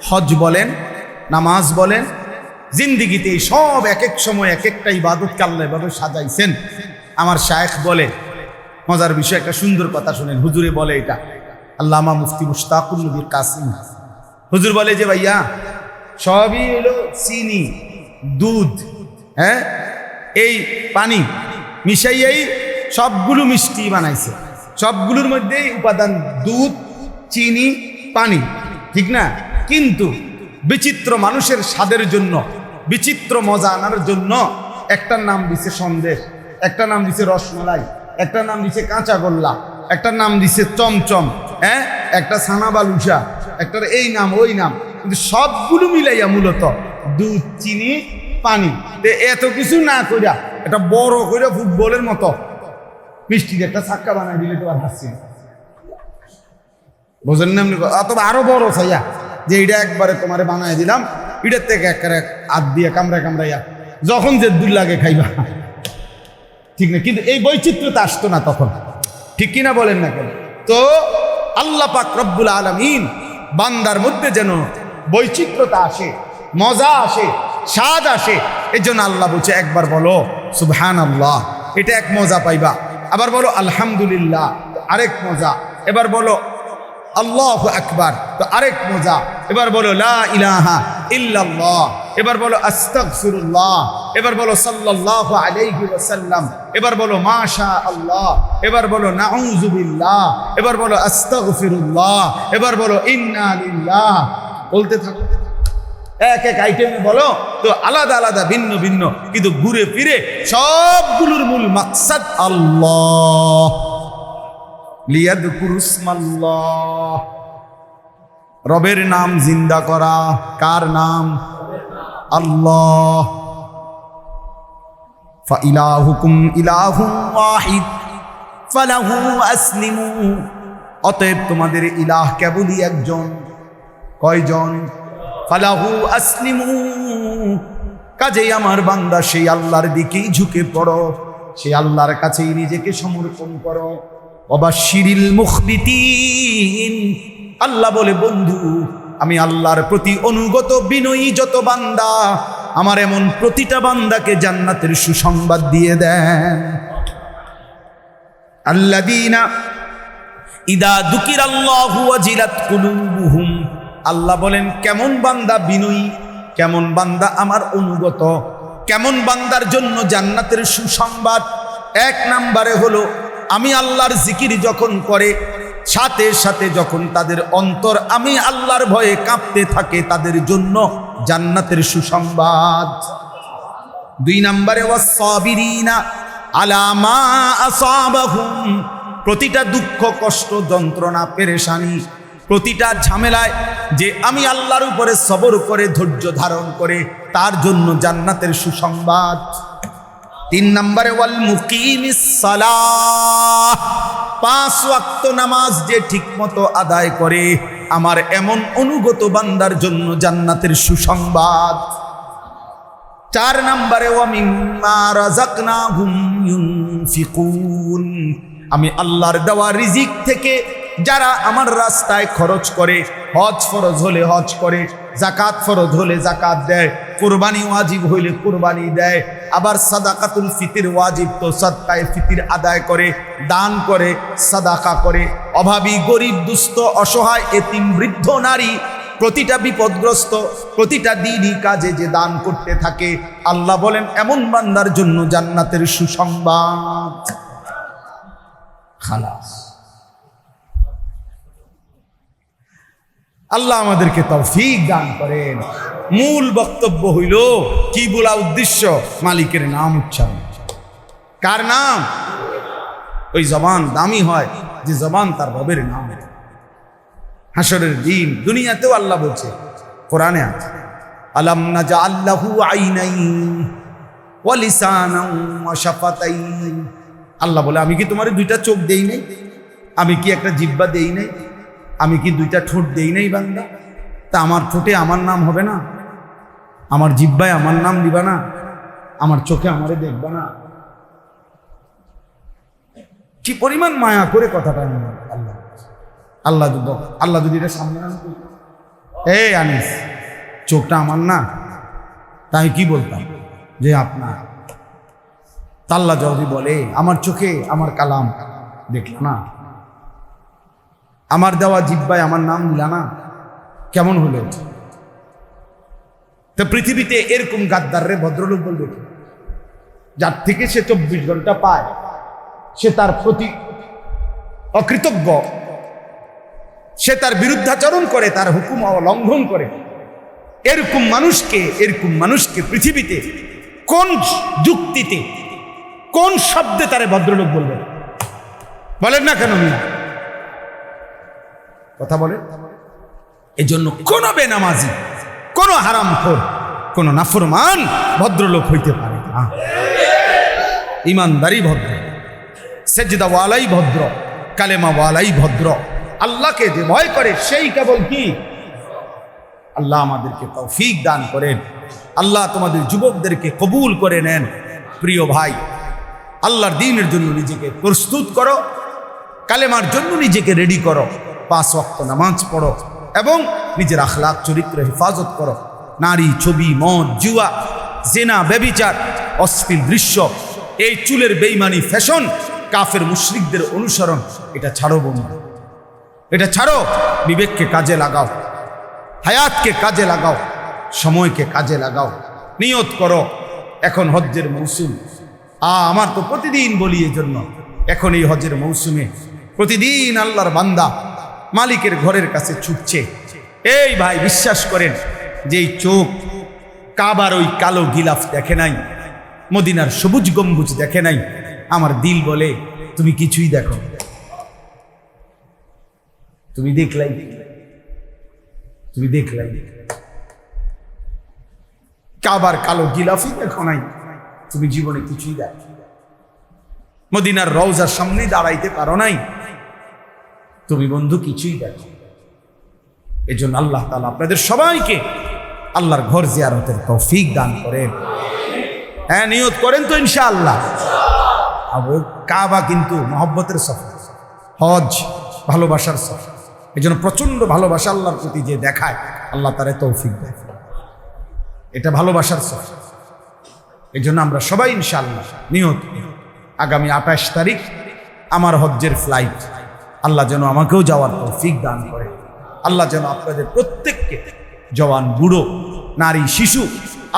হজ বলেন, নামাজ বলেন, জিন্দিগিতে সব এক এক সময় এক একটা ইবাদতকে আল্লাহ এভাবে সাজাইছেন। আমার শায়েখ বলে, মজার বিষয়, একটা সুন্দর কথা শুনেন। হুজুরে বলে, এটা আল্লামা মুফতি মুশতাকুল নবী কাসিম হুজুর বলে যে ভাইয়া সবই হলো চিনি, দুধ, হ্যাঁ, এই পানি মিশাইয়াই সবগুলো মিষ্টি বানাইছে। সবগুলোর মধ্যেই উপাদান দুধ, চিনি, পানি, ঠিক না? কিন্তু বিচিত্র মানুষের স্বাদের জন্য, বিচিত্র মজা আনার জন্য একটার নাম দিছে সন্দেশ, একটার নাম দিছে রসমালাই, একটার নাম দিছে কাঁচাগোল্লা, একটার নাম দিছে চমচম, হ্যাঁ, একটা ছানা বালুসা, একটার এই নাম ওই নাম, কিন্তু সবগুলো মিলাইয়া মূলত দুধ, চিনি, পানি। এত কিছু না কইরা এটা বড় কইরা ফুটবলের মতো মিষ্টির একটা ছাক্কা বানাই দিলে তো আর হাসছি, বোঝেন না? অথবা আরো বড় চাইয়া যে এটা একবারে তোমারে বানাই দিলাম, এটার থেকে এক হাত দিয়ে কামড়া কামড়াইয়া যখন যে দুল লাগে খাইবা, ঠিক না? কিন্তু এই বৈচিত্র্যতা আসতো না তখন, ঠিক কিনা বলেন না কেন? তো আল্লাহ পাক রব্বুল আলামিন বান্দার মধ্যে যেন বৈচিত্র্যতা আসে, মজা আসে, স্বাদ আসে, এই জন্য আল্লাহ বলছে একবার বলো সুবহানাল্লাহ, এটা এক মজা পাইবা। আবার বলো আলহামদুলিল্লাহ, আরেক মজা। এবার বলো আল্লাহু আকবার, তো আরেক মজা। এবার বলো লা ইলাহা ইল্লাল্লাহ, এবার বলো আস্তাগফিরুল্লাহ, এবার বলো সাল্লাল্লাহু আলাইহি ওয়াসাল্লাম, এবার বলো মাশা আল্লাহ, এবার বলো নাউযু বিল্লাহ, এবার বলো আস্তাগফিরুল্লাহ, এবার বলো ইন্না লিল্লাহ। বলতে থাকো, এক এক আইটেমে বলো, তো আলাদা আলাদা ভিন্ন ভিন্ন, কিন্তু ঘুরে ফিরে সবগুলোর মূল মাকসাদ আল্লাহ। লিয়াযকুরুসমাল্লাহ, রবের নাম জিন্দা করা। কার নাম? আল্লাহ। ফাইলাহুকুম ইলাহুন ওয়াহিদ ফালাহু আসলিমু, অতএব তোমাদের ইলাহ কেবলই একজন। কয়জন? ফালাহু আসলিমু, কাজেই আমার বান্দা সেই আল্লাহর দিকেই ঝুঁকে পড়ো, সেই আল্লাহর কাছেই নিজেকে সমর্পণ করো। ওয়াবাশশিরিল মুখবিতিন, আল্লাহ বলে বন্ধু আমি আল্লাহর প্রতি অনুগত বিনয়ী যত বান্দা, আমার এমন প্রতিটা বান্দাকে জান্নাতের সুসংবাদ দিয়ে দেন। আল্লাযীনা ইদা যুকিরাল্লাহু ওয়াজিলাত কুলুবুহুম, আল্লাহ বলেন কেমন বান্দা বিনয়ী, কেমন বান্দা আমার অনুগত, কেমন বান্দার জন্য জান্নাতের সুসংবাদ। এক নম্বরে হলো আমি আল্লাহর জিকির যখন করে, সাথে সাথে যখন তাদের অন্তর আমি আল্লাহর ভয়ে কাঁপতে থাকে, তাদের জন্য জান্নাতের সুসংবাদ। দুই নম্বরে ওয়াস-সাবিরিনা আলা মা আসাবাহুম, প্রতিটা দুঃখ, কষ্ট, যন্ত্রণা, পেরেশানি, প্রতিটা ঝামেলায় যে আমি আল্লাহর উপরে সবর করে ধৈর্য ধারণ করে, তার জন্য জান্নাতের সুসংবাদ। তিন নম্বরে ওয়াল মুকিমিস সালাহ, 5 ওয়াক্ত নামাজ যে ঠিকমতো আদায় করে, আমার এমন অনুগত বান্দার জন্য জান্নাতের সুসংবাদ। 4 নম্বরে ওয়া মিম্মা রাযাকনাহুম ইউনফিকুন, আমি আল্লাহর দেওয়া রিজিক থেকে যারা আমার রাস্তায় খরচ করে, হজ ফরজ হলে হজ করে, যাকাত ফরজ হলে যাকাত দেয়, কুরবানি ওয়াজিব হইলে কুরবানি দেয়, আবার সাদাকাতুল ফিতর ওয়াজিব তো সাদকায়ে ফিতর আদায় করে, দান করে, সাদাকা করে, অভাবী, গরিব, দুস্থ, অসহায়, এতিম, বৃদ্ধ, নারী, প্রতিটা বিপদগ্রস্ত, প্রতিটা দিনই কাজে যে দান করতে থাকে, আল্লাহ বলেন এমন বান্দার জন্য জান্নাতের সুসংবাদ। খালাস। আল্লাহ আমাদেরকে তৌফিক দান করেন। মূল বক্তব্য হইল কি বলা উদ্দেশ্য? মালিকের নাম উচ্চারণ। কার নাম? ওই জবান দামি হয় যে জবান তার রবের নাম। হাসরের দিন দুনিয়াতেও আল্লাহ বলছে, কোরআনে আছে, আলাম নাজআল লাহু আইনাইন ওয়া লিসানান ওয়া শাফাতাইন, আল্লাহ বলে, আমি কি তোমার দুইটা চোখ দেই নাই? আমি কি একটা জিহ্বা দেই নাই? আমি কি দুইটা ঠোঁট দেই নাই বান্দা? তা আমার ঠোঁটে আমার নাম হবে না? আমার জিহ্বায় আমার নাম দিবা না? আমার চোখে আমারে দেখবা না? কি পরিমাণ মায়া করে কথাটা আল্লাহ আল্লাহ আল্লাহ যদি এটা সামনে আনতো, এই আনিস, চোখটা আমার না, তাই কি বলতাম যে আপনার? আল্লাহ যদি বলে, আমার চোখে আমার কালাম দেখলা না, আমার দেওয়া জিহ্বায় আমার নাম নিলা না, কেমন হলো? তো পৃথিবীতে এরকম গাদ্দাররে ভদ্রলোক বলবে কি? যার থেকে সে 24 ঘন্টা পায়, সে তার প্রতি অকৃতজ্ঞ, সে তার বিরুদ্ধাচরণ করে, তার হুকুম অলঙ্ঘন করে। এরকম মানুষকে পৃথিবীতে কোন যুক্তিতে, কোন শব্দে তারে ভদ্রলোক বলবে? বলেন না কেন? কথা বলে। এই জন্য কোন বেনামাজি, কোন হারামখোর, কোন নাফরমান ভদ্রলোক হইতে পারে না। ইমানদারি ভদ্র, সেজদাওয়ালাই ভদ্র, কালেমাওয়ালাই ভদ্র। আল্লাহকে যে ভয় করে সেই কেবল কি? আল্লাহ আমাদেরকে তৌফিক দান করেন। আল্লাহ তোমাদের যুবকদেরকে কবুল করে নেন। প্রিয় ভাই, আল্লাহর দ্বীনের জন্য নিজেকে প্রস্তুত করো, কালেমার জন্য নিজেকে রেডি করো, 5 ওয়াক্ত নামাজ পড়ো এবং নিজের আখলাক চরিত্র হেফাজত করো। নারী, ছবি, মদ, জুয়া, জেনা, ব্যভিচার, অশ্লীল দৃশ্য, এই চুলের বেঈমানি ফ্যাশন, কাফের মুশরিকদের অনুসরণ, এটা ছাড়ো বন্ধু, এটা ছাড়ো। বিবেককে কাজে লাগাও, হায়াতকে কাজে লাগাও, সময়কে কাজে লাগাও। নিয়ত করো, এখন হজ্জের মৌসুম। আমার তো প্রতিদিন বলি, এই জন্য এখন এই হজ্জের মৌসুমে প্রতিদিন আল্লাহর বান্দা মালিকের ঘরের কাছে ছুটছে। এই ভাই, বিশ্বাস করেন যে এই চোখ কাবার ওই কালো গিলাফ দেখে নাই, মদিনার সবুজ গম্বুজ দেখে নাই। আমার দিল বলে, তুমি কিছুই দেখো, তুমি দেখলাই, কাবার কালো গিলাফই দেখো নাই, তুমি জীবনে কিছুই দেখো। মদিনার রওজার সামনে দাঁড়াইতে পারো নাই, তুমি বন্ধু কিছুই দেখো। এজন্য আল্লাহ তাআলা আপনাদের সবাইকে আল্লাহর ঘর জিয়ারতের তৌফিক দান করেন। হ্যাঁ, নিয়ত করেন তো ইনশাআল্লাহ। কাবা কিন্তু মহব্বতের সফর, হজ ভালোবাসার সফর। এই জন্য প্রচন্ড ভালোবাসা আল্লাহর প্রতি যে দেখায়, আল্লাহ তারে তৌফিক দেয়। এটা ভালোবাসার সফর। এই জন্য আমরা সবাই ইনশাআল্লাহ নিয়ত, আগামী 28 তারিখ আমার হজ্জের ফ্লাইট। আল্লাহ যেন আমাকেও যাওয়ার তৌফিক দান করে। আল্লাহ যেন আপনাদের প্রত্যেককে, জওয়ান, বুড়ো, নারী, শিশু,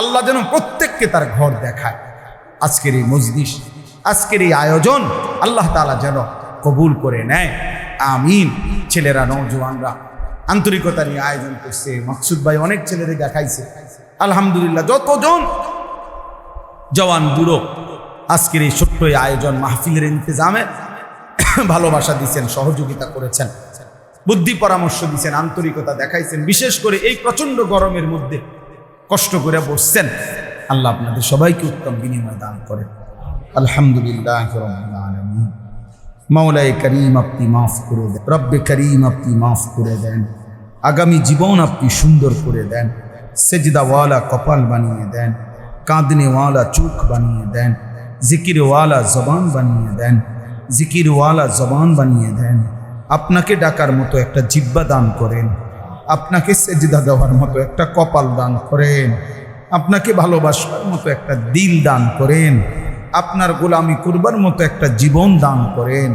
আল্লাহ যেন প্রত্যেককে তার ঘর দেখায়। আজকের এই মজলিস, আজকের এই আয়োজন আল্লাহ তাআলা যেন কবুল করে নেয়। আমিন। ছেলেরা, নওজোয়ানরা আন্তরিকতা নিয়ে আয়োজন করছে। মাকসুদ ভাই অনেক ছেলেদের দেখাইছে, আলহামদুলিল্লাহ। যতজন জওয়ান, বুড়ো আজকের এই ছোট্ট আয়োজন মাহফিলের ইন্তজামে ভালোবাসা দিচ্ছেন, সহযোগিতা করেছেন, বুদ্ধি পরামর্শ দিচ্ছেন, আন্তরিকতা দেখাইছেন। বিশেষ করে এই প্রচন্ড গরমের মধ্যে কষ্ট করে বসছেন। আল্লাহ আপনাদের সবাইকে উত্তম বিনিময় দান করেন। আলহামদুলিল্লাহ রাব্বিল আলামিন। মাওলায়ে করিম, আপনি মাফ করে দেন। রব্বে করিম, আপনি মাফ করে দেন। আগামী জীবন আপনি সুন্দর করে দেন। সেজদাওয়ালা কপাল বানিয়ে দেন, কাঁদনেওয়ালা চোখ বানিয়ে দেন, জিকিরওয়ালা জবান বানিয়ে দেন, জিকিরওয়ালা জবান বানিয়ে দেন। আপনাকে ডাকার মতো একটা জিহ্বা দান করেন, আপনাকে সেজদা দেওয়ার মতো একটা কপাল দান করেন, আপনাকে ভালোবাসার মতো একটা দিল দান করেন, আপনার গোলামি করবার মতো একটা জীবন দান করেন।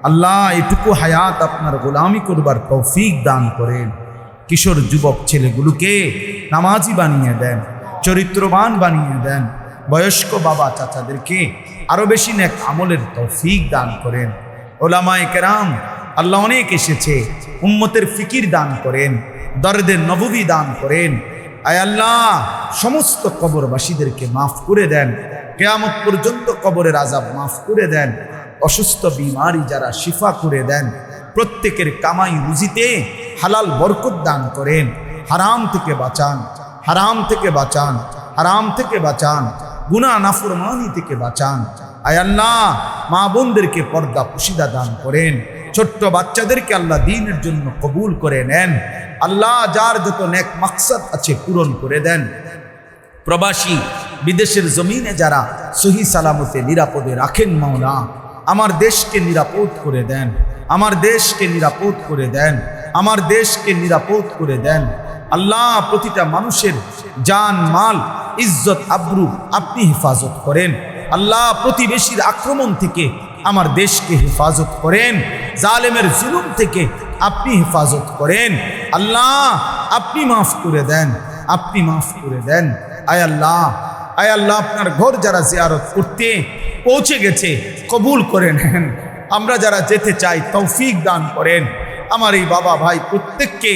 আল্লাহ, এটুকু হায়াত আপনার গোলামি করবার তৌফিক দান করেন। কিশোর যুবক ছেলেগুলোকে নামাজি বানিয়ে দেন, চরিত্রবান বানিয়ে দেন। বয়স্ক বাবা চাচাদেরকে আরো বেশি নেক আমলের তৌফিক দান করেন। ওলামায়ে কেরাম, আল্লাহ অনেক এসেছে, উম্মতের ফিকির দান করেন, দরদের নববী দান করেন। আয় আল্লাহ, সমস্ত কবরবাসীদেরকে মাফ করে দেন। কিয়ামত পর্যন্ত কবরের আযাব মাফ করে দেন। অসুস্থ বিমারি যারা শিফা করে দেন। প্রত্যেকের কামাই রুজিতে হালাল বরকত দান করেন। হারাম থেকে বাঁচান, হারাম থেকে বাঁচান, হারাম থেকে বাঁচান, গুনাহ নাফরমানি থেকে বাঁচান। আয় আল্লাহ, মা বোনদেরকে পর্দা পুশিদা দান করেন। ছোট্ট বাচ্চাদেরকে আল্লাহ দ্বীনের জন্য কবুল করে নেন। আল্লাহ যার যত নেক মাকসাদ আছে পূরণ করে দেন। প্রবাসী বিদেশের জমিনে যারা সহি সালামতে নিরাপদে রাখেন মাওলা, আমার দেশকে নিরাপদ করে দেন, আমার দেশকে নিরাপদ করে দেন, আমার দেশকে নিরাপদ করে দেন। আল্লাহ প্রতিটা মানুষের জান মাল ইজ্জত আবরু আপনি হেফাজত করেন। আল্লাহ প্রতিবেশীর আক্রমণ থেকে আমার দেশকে হেফাজত করেন, জালেমের জুলুম থেকে আপনি হেফাজত করেন। আল্লাহ আপনি মাফ করে দেন, আপনি মাফ করে দেন। আয় আল্লাহ, আয় আল্লাহ, আপনার ঘর যারা জিয়ারত করতে পৌঁছে গেছে কবুল করে নেন। আমরা যারা যেতে চাই তৌফিক দান করেন। আমার এই বাবা ভাই প্রত্যেককে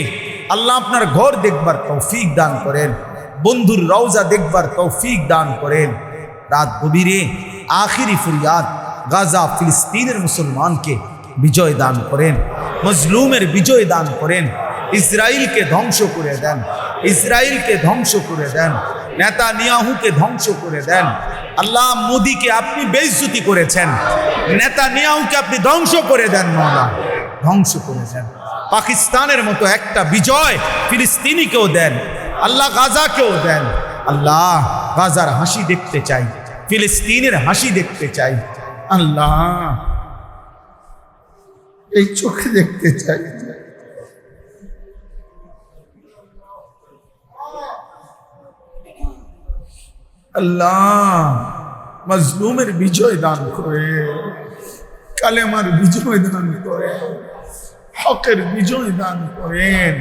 আল্লাহ আপনার ঘর দেখবার তৌফিক দান করেন, বন্ধুর রওজা দেখবার তৌফিক দান করেন। রাত গভীরে আখিরি ফরিয়াদ, গাজা ফিলিস্তিনের মুসলমানকে বিজয় দান করেন, মজলুমের বিজয় দান করেন। ইসরায়েলকে ধ্বংস করে দেন, ইসরায়েলকে ধ্বংস করে দেন, নেতানিয়াহুকে ধ্বংস করে দেন। আল্লাহ মোদিকে আপনি বেইজ্জতি করেছেন, নেতানিয়াহুকে আপনি ধ্বংস করে দেন, মাওলা ধ্বংস করে দেন। পাকিস্তানের মতো একটা বিজয় ফিলিস্তিনিকেও দেন, আল্লাহ গাজাকেও দেন। আল্লাহ গাজার হাসি দেখতে চাই, ফিলিস্তিনের হাসি দেখতে চাই। আল্লাহ এই চোখে দেখতে চাই। আল্লাহ মজলুমের বিজয় দান করে, কালেমার বিজয় দান করে, হকের বিজয় দান করেন।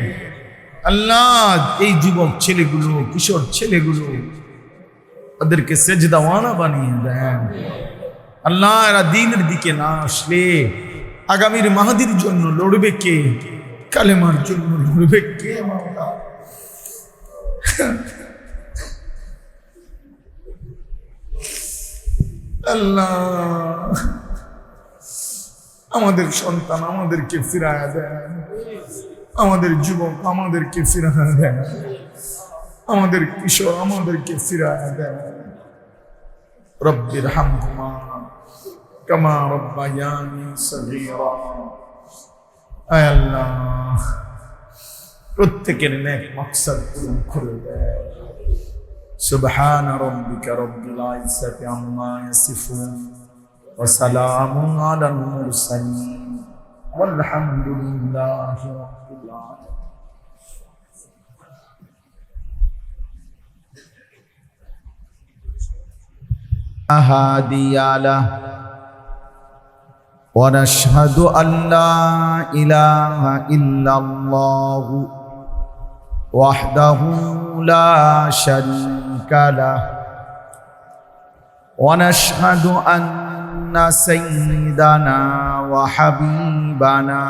আল্লাহ এই যুবক ছেলেগুলো, কিশোর ছেলেগুলো, ওদেরকে সেজদাওয়ানা বানিয়ে দেন। আল্লাহ এরা দ্বীনের দিকে না আসলে আগামীর মাহাদির জন্য লড়বে কে? কালেমার জন্য লড়বে কে? মাওলা আল্লাহ আমাদের সন্তান আমাদেরকে ফিরায়া দেন, আমাদের যুবক আমাদেরকে ফিরায়া দেন, আমাদের কিশোর আমাদেরকে ফিরায়া দেন। রব্বির হামহুমা কামা রব্বায়ানি সগীরা। আয় আল্লাহ প্রত্যেকের নেক মাকসাদ পূরণ করে দেন। সুবহান রাব্বিকা রব্বিল ইজ্জাতি আম্মা ইয়াসিফুন ওয়া সালামুন আলাল মুরসালিন ওয়ালহামদুলিল্লাহি রাব্বিল আলামিন। هادي له ونشهد أن لا إله إلا الله وحده لا شريك له ونشهد أن سيدنا وحبيبنا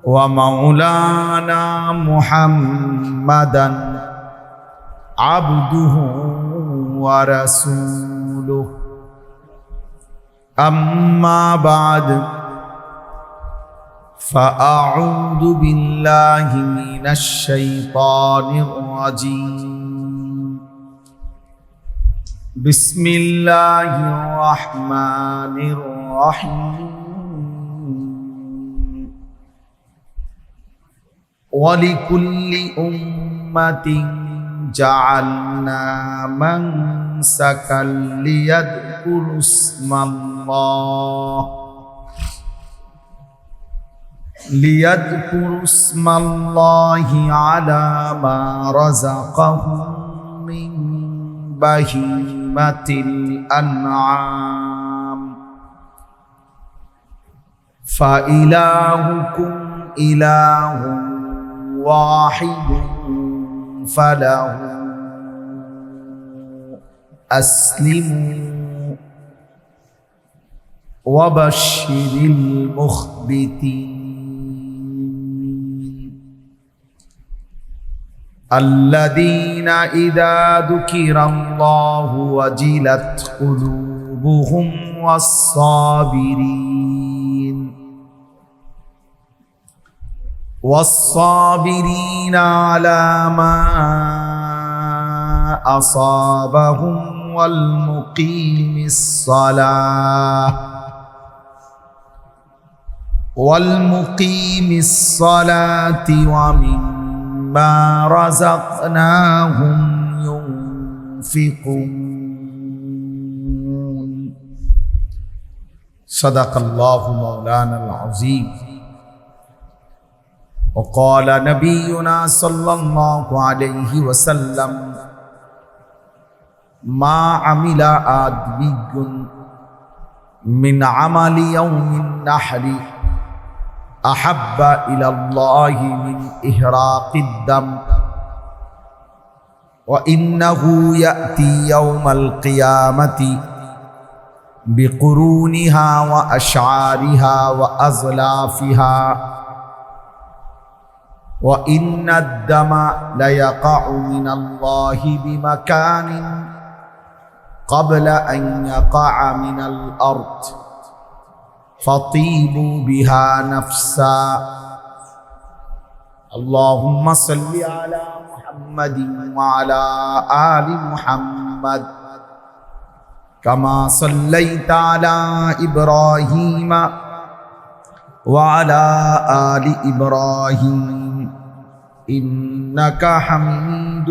ومولانا محمدا عبده ورسوله أما بعد فأعوذ بالله من الشيطان الرجيم بسم الله الرحمن الرحيم ولكل أمة جعلنا منسكا ليذكروا اسم الله على ما رزقهم من بهيمة الأنعام فإلهكم إله واحد فله أسلموا وبشر المخبتين الذين إذا ذكر الله وجلت قلوبهم والصابرين على ما أصابهم والمقيم الصلاة ومما رزقناهم ينفقون صدق الله مولانا العظيم وقال نبينا صلى الله عليه وسلم ما عمل آدمي من عمل يوم النحر أحب إلى الله من إهراق الدم وإنه يأتي يوم القيامة بقرونها وأشعارها وأزلافها وإن الدم ليقع من الله بمكان قبل أن يقع من الأرض فطيبوا بها نفسا اللهم صل على محمد وعلى آل محمد كما صليت على إبراهيم وعلى آل إبراهيم إنك حميد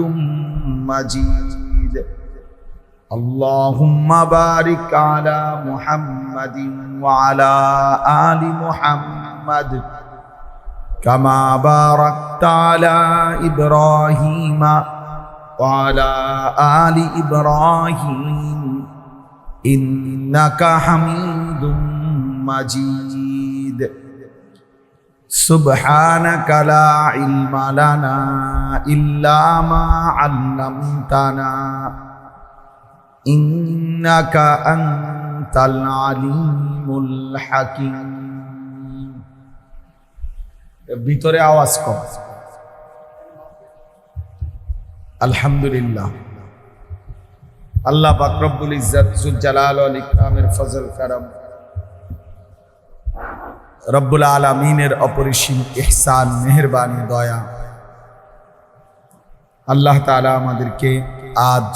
مجيد اللهم بارك على محمد وعلى آل محمد كما باركت على إبراهيم وعلى آل إبراهيم إنك حميد مجيد سبحانك لا علم لنا إلا ما علمتنا إنك أنت العليم الحكيم ভিতরে আওয়াজ কম আলহামদুলিল্লাহ আল্লাহ পাক রব্বুল ইজ্জত যুল জালাল ওয়াল ইকরামের ফজল করম রব্বুল আলামিনের অপরিসীম ইহসান মেহেরবানি দয়া আল্লাহ তাআলা আমাদেরকে আজ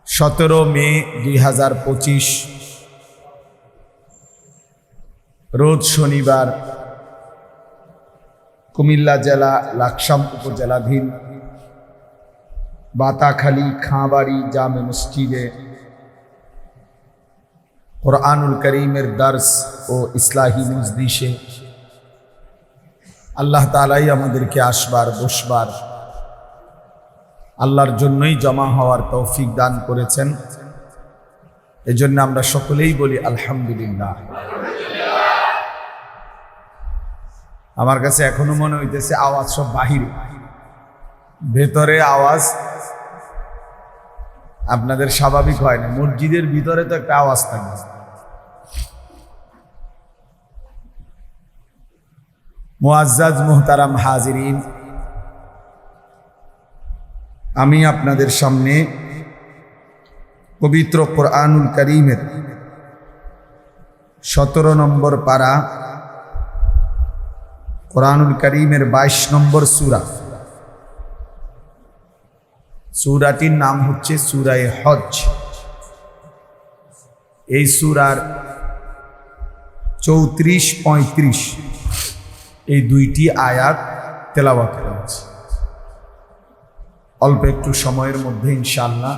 17 মে 2025 রোজ শনিবার কুমিল্লা জেলা লাকসাম উপজেলাধীন বাতাখালী খাঁবাড়ি জামে মসজিদে কুরআনুল কারীমের দর্স ও ইসলাহি মজলিসে আল্লাহ তাআলাই আমাদেরকে আসবার বসবার আল্লাহর জন্যই জমা হওয়ার তৌফিক দান করেছেন এজন্য আমরা সকলেই বলি আলহামদুলিল্লাহ আমার কাছে এখনো মনে হইতেছে আওয়াজ সব বাহিরে ভেতরে আওয়াজ আপনাদের স্বাভাবিক হয় না মসজিদের ভিতরে তো একটা আওয়াজ থাকে মুআজ্জাজ মুহতারাম হাজিরিন আমি আপনাদের সামনে পবিত্র কুরআনুল কারীমের 17 নম্বর পারা কুরআনুল কারীমের 22 নম্বর সূরা সূরাটির নাম হচ্ছে সূরা হজ এই সূরার 34-35 এই দুইটি আয়াত তেলাওয়াত করা হয়েছে অল্প একটু সময়ের মধ্যে ইনশাআল্লাহ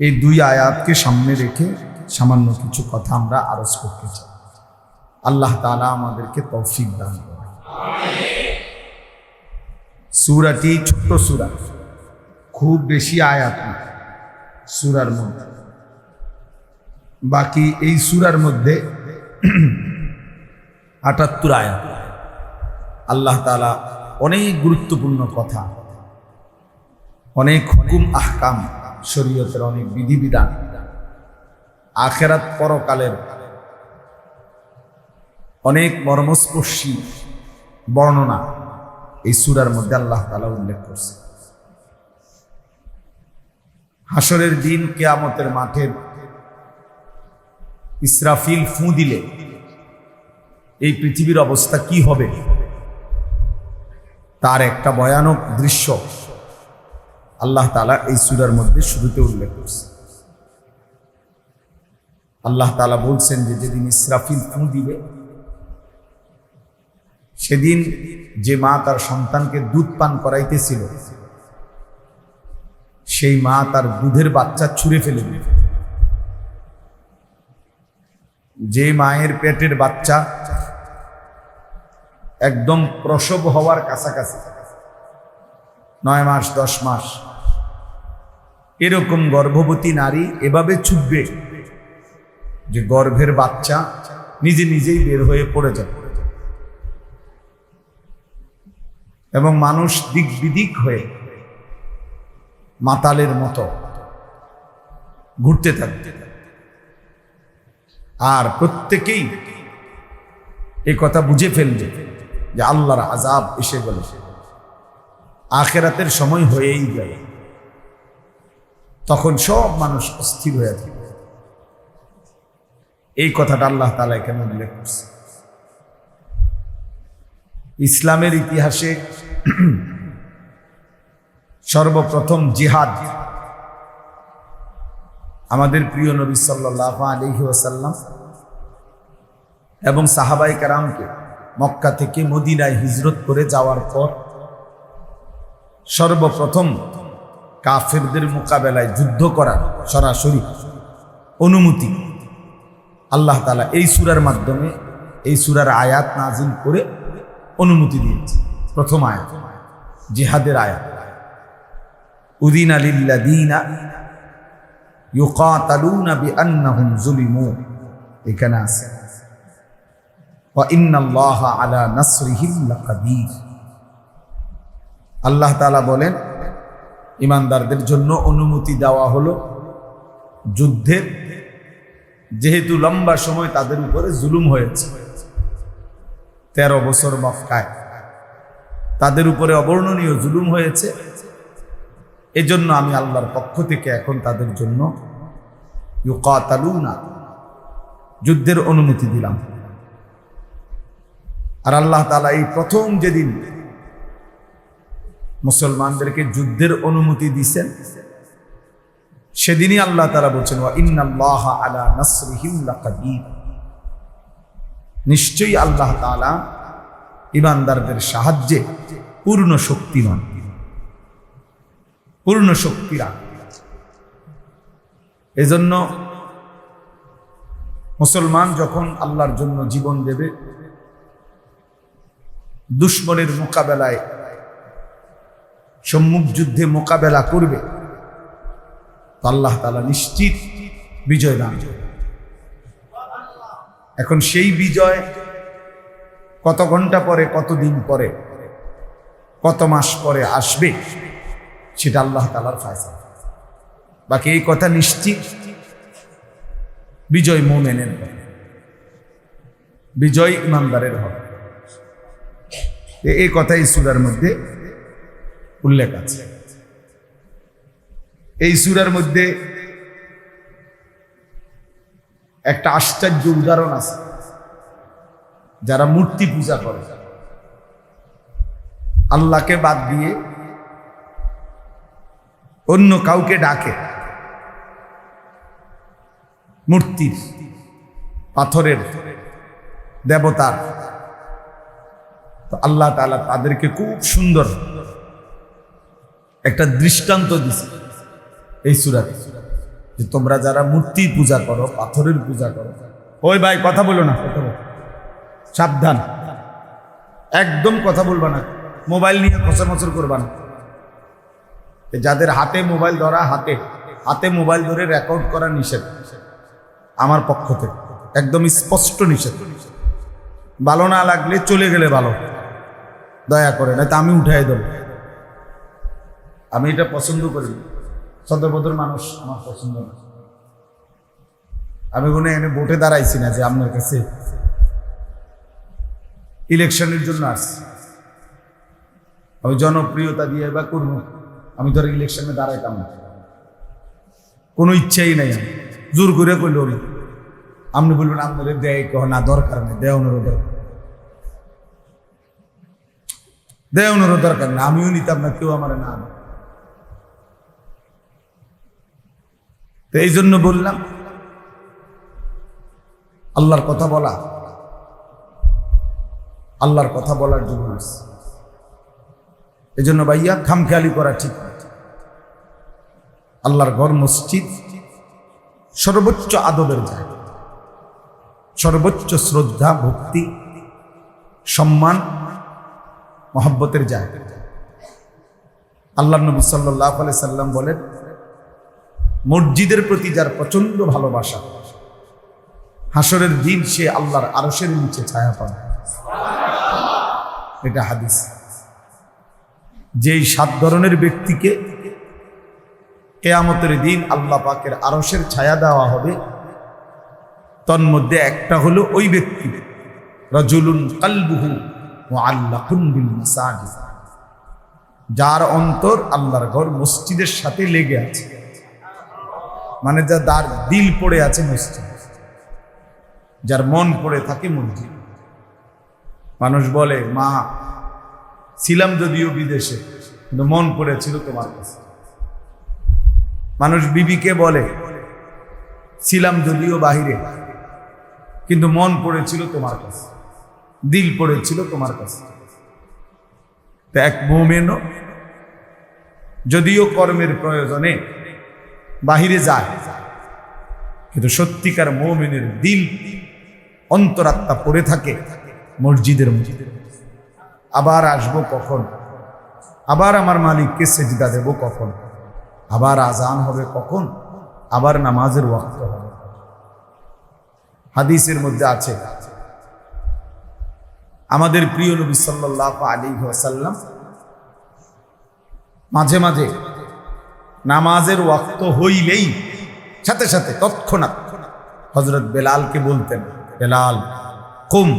এই দুই আয়াতকে সামনে রেখে সামান্য কিছু কথা আমরা আরজ করতে চাই আল্লাহ তাআলা আমাদেরকে তৌফিক দান করুন আমিন সূরাটি ছোট সূরা খুব বেশি আয়াত না সূরার মধ্যে বাকি এই সূরার মধ্যে 78 আয়াত আল্লাহ তাআলা অনেক গুরুত্বপূর্ণ কথা অনেক হুকুম আহকাম শরীয়তের অনেক বিধিবিধান আখিরাত পরকালের অনেক মর্মস্পর্শী বর্ণনা এই সূরার মধ্যে আল্লাহ তাআলা উল্লেখ করছে হাসরের দিন কিয়ামতের মাঠে ইসরাফিল ফু দিলে এই পৃথিবীর অবস্থা কি হবে তার একটা ভয়ানক দৃশ্য আল্লাহ তাআলা এই সূরার মধ্যে শুরুতে উল্লেখ করছে। আল্লাহ তাআলা বলছেন যে যেদিন ইসরাফিল ফু দিবে, সেদিন যে মা তার সন্তানকে দুধ পান করাইতেছিল, সেই মা তার দুধের বাচ্চা ছুঁড়ে ফেলে দিবে। যে মায়ের পেটের বাচ্চা একদম প্রসব হওয়ার কাছাকাছি, 9 মাস 10 মাস, এরকম গর্ভবতী নারী এভাবে ছুটবে যে গর্ভের বাচ্চা নিজে নিজেই বের হয়ে পড়ে যাবে এবং মানুষ দিক বিদিক হয়ে মাতালের মতো ঘুরতে থাকবে। আর প্রত্যেকেই এই কথা বুঝে ফেলবে যে আল্লাহর আযাব এসে গেল, আখিরাতের সময় হয়েই গেল। তখন সব মানুষ অস্থির হয়ে থাকবে। এই কথাটা আল্লাহ তাআলা এখানে উল্লেখ করছে। ইসলামের ইতিহাসে সর্বপ্রথম জিহাদ আমাদের প্রিয় নবী সাল্লাল্লাহু আলাইহি ওয়াসাল্লাম এবং সাহাবায়ে কেরামকে মক্কা থেকে মদিনায় হিজরত করে যাওয়ার পর সর্বপ্রথম কাফেরদের মোকাবেলায় যুদ্ধ করার সরাসরি অনুমতি আল্লাহ তাআলা এই সূরার মাধ্যমে, এই সূরার আয়াত নাজিল করে অনুমতি দিয়েছে। প্রথম আয়াত জিহাদের আয়াত, উযিনা লিল্লাযীনা ইউকাতালুনা বিআন্নাহুম যুলিমু, এখানে আছে ওয়া ইন্নাল্লাহা আলা নাসরিহিম লাকাদির। আল্লাহ তাআলা বলেন ঈমানদারদের জন্য অনুমতি দেওয়া হলো যুদ্ধের, যেহেতু লম্বা সময় তাদের উপরে জুলুম হয়েছে। 13 বছর মক্কায় তাদের উপরে অবর্ণনীয় জুলুম হয়েছে। এজন্য আমি আল্লাহর পক্ষ থেকে এখন তাদের জন্য ইউকাতালুনা, যুদ্ধের অনুমতি দিলাম। আর আল্লাহ তাআলা এই প্রথম যেদিন মুসলমানদেরকে যুদ্ধের অনুমতি দিয়েছেন, সেদিনই আল্লাহ তাআলা বলছেন ওয়া ইন্নাল্লাহা আলা নাসরিহিম লাকাদির, নিশ্চয়ই আল্লাহ তাআলা ঈমানদারদের সাহায্যে পূর্ণ শক্তিমান, পূর্ণ শক্তিরা। এজন্য মুসলমান যখন আল্লাহর জন্য জীবন দেবে, দুশমনের মোকাবেলায় সম্মুখ যুদ্ধে মোকাবেলা করবে, তো আল্লাহ তাআলা নিশ্চিত বিজয় দান করবে। এখন সেই বিজয় কত ঘন্টা পরে, কত দিন পরে, কত মাস পরে আসবে, সেটা আল্লাহ তাআলার ফয়সালা। বাকি এই কথা নিশ্চিত বিজয় মুমিনের হবে, বিজয় ঈমানদারের হবে। এই কথাই সূরার মধ্যে উল্লেখ আছে। এই সূরার মধ্যে একটা আশ্চর্য উদাহরণ আছে। যারা মূর্তি পূজা করে, আল্লাহকে বাদ দিয়ে অন্য কাউকে ডাকে, মূর্তির, পাথরের, দেবতার, তো আল্লাহ তাআলা তাদেরকে খুব সুন্দর একটা দৃষ্টান্ত দিছে এই সূরাতে, যে তোমরা যারা মূর্তি পূজা করো, পাথরের পূজা করো, ওই ভাই কথা বলো না, কথা বলো, সাবধান, একদম কথা বলবা না, মোবাইল নিয়ে খোঁচামচর করবা না। যাদের হাতে মোবাইল ধরা, হাতে মোবাইল ধরে রেকর্ড করা নিষেধ আমার পক্ষ থেকে, একদম স্পষ্ট নিষেধ। ভালো না লাগলে চলে গেলে ভালো, দয়া করে, না তো আমি উঠাই দেব। আমি এটা পছন্দ করি, সদরবদর মানুষ আমার পছন্দ না। আমি কোনো এনে ভোটে দাঁড়াইছি না যে আপনার কাছে ইলেকশনের জন্য আসছি, আমি জনপ্রিয়তা দিয়ে বা করবো, আমি ধর ইলেকশনে দাঁড়াইতাম না, কোনো ইচ্ছাই নাই। আমি জোর করে করল না, আপনি বলবেন আপনাদের দেয় কহ না, দরকার নেই, দেওয়ানোরও দরকার নেই, আমিও নিতাম না, কেউ আমার না। তো এই জন্য বললাম আল্লাহর কথা বলা, আল্লাহর কথা বলার জন্য এই জন্য ভাইয়া খামখেয়ালি করা ঠিক না। আল্লাহর ঘর মসজিদ সর্বোচ্চ আদবের জায়গা, সর্বোচ্চ শ্রদ্ধা ভক্তি সম্মান মহব্বতের জায়গা। আল্লাহর নবী সাল্লাল্লাহু আলাইহি সাল্লাম বলেন, মসজিদের প্রতি যার প্রচন্ড ভালোবাসা, হাসরের দিন সে আল্লাহর আরশের নিচে ছায়া পাবে। এটা হাদিস। যেই 7 ধরনের ব্যক্তিকে কিয়ামতের দিন আল্লাহ পাকের আরশের ছায়া দেওয়া হবে, তন্মধ্যে একটা হলো ওই ব্যক্তি রাজুলুন কলবুহু মুআল্লাকুন বিল মাসাজিদ, যার অন্তর আল্লাহর ঘর মসজিদের সাথে লেগে আছে, মানে যার দিল পড়ে আছে মসজিদ, যার মন পড়ে থাকে মসজিদ। মানুষ বলে, মা ছিলাম যদিও বিদেশে কিন্তু মন পড়েছিল তোমার কাছে। মানুষ বিবিকে বলে, ছিলাম যদিও বাহিরে কিন্তু মন পড়েছিল তোমার কাছে, দিল পড়েছিল তোমার কাছে। তো এক মুমিনও যদিও কর্মের প্রয়োজনে বাহিরে যায়, কিন্তু সত্যিকার মুমিনের দিল অন্তরাত্মা পড়ে থাকে মসজিদের মধ্যে। আবার আসবো কখন, আবার আমার মালিককে সেজদা দেব কখন, আবার আজান হবে কখন, আবার নামাজের ওয়াক্ত হবে। হাদিসের মধ্যে আছে, আমাদের প্রিয় নবী সাল্লাল্লাহু আলাইহি ওয়াসাল্লাম মাঝে মাঝে নামাজের ওয়াক্ত হইলেই সাথে সাথে তৎক্ষণাৎ হযরত বেলালকে বলতেন, বেলাল কুম,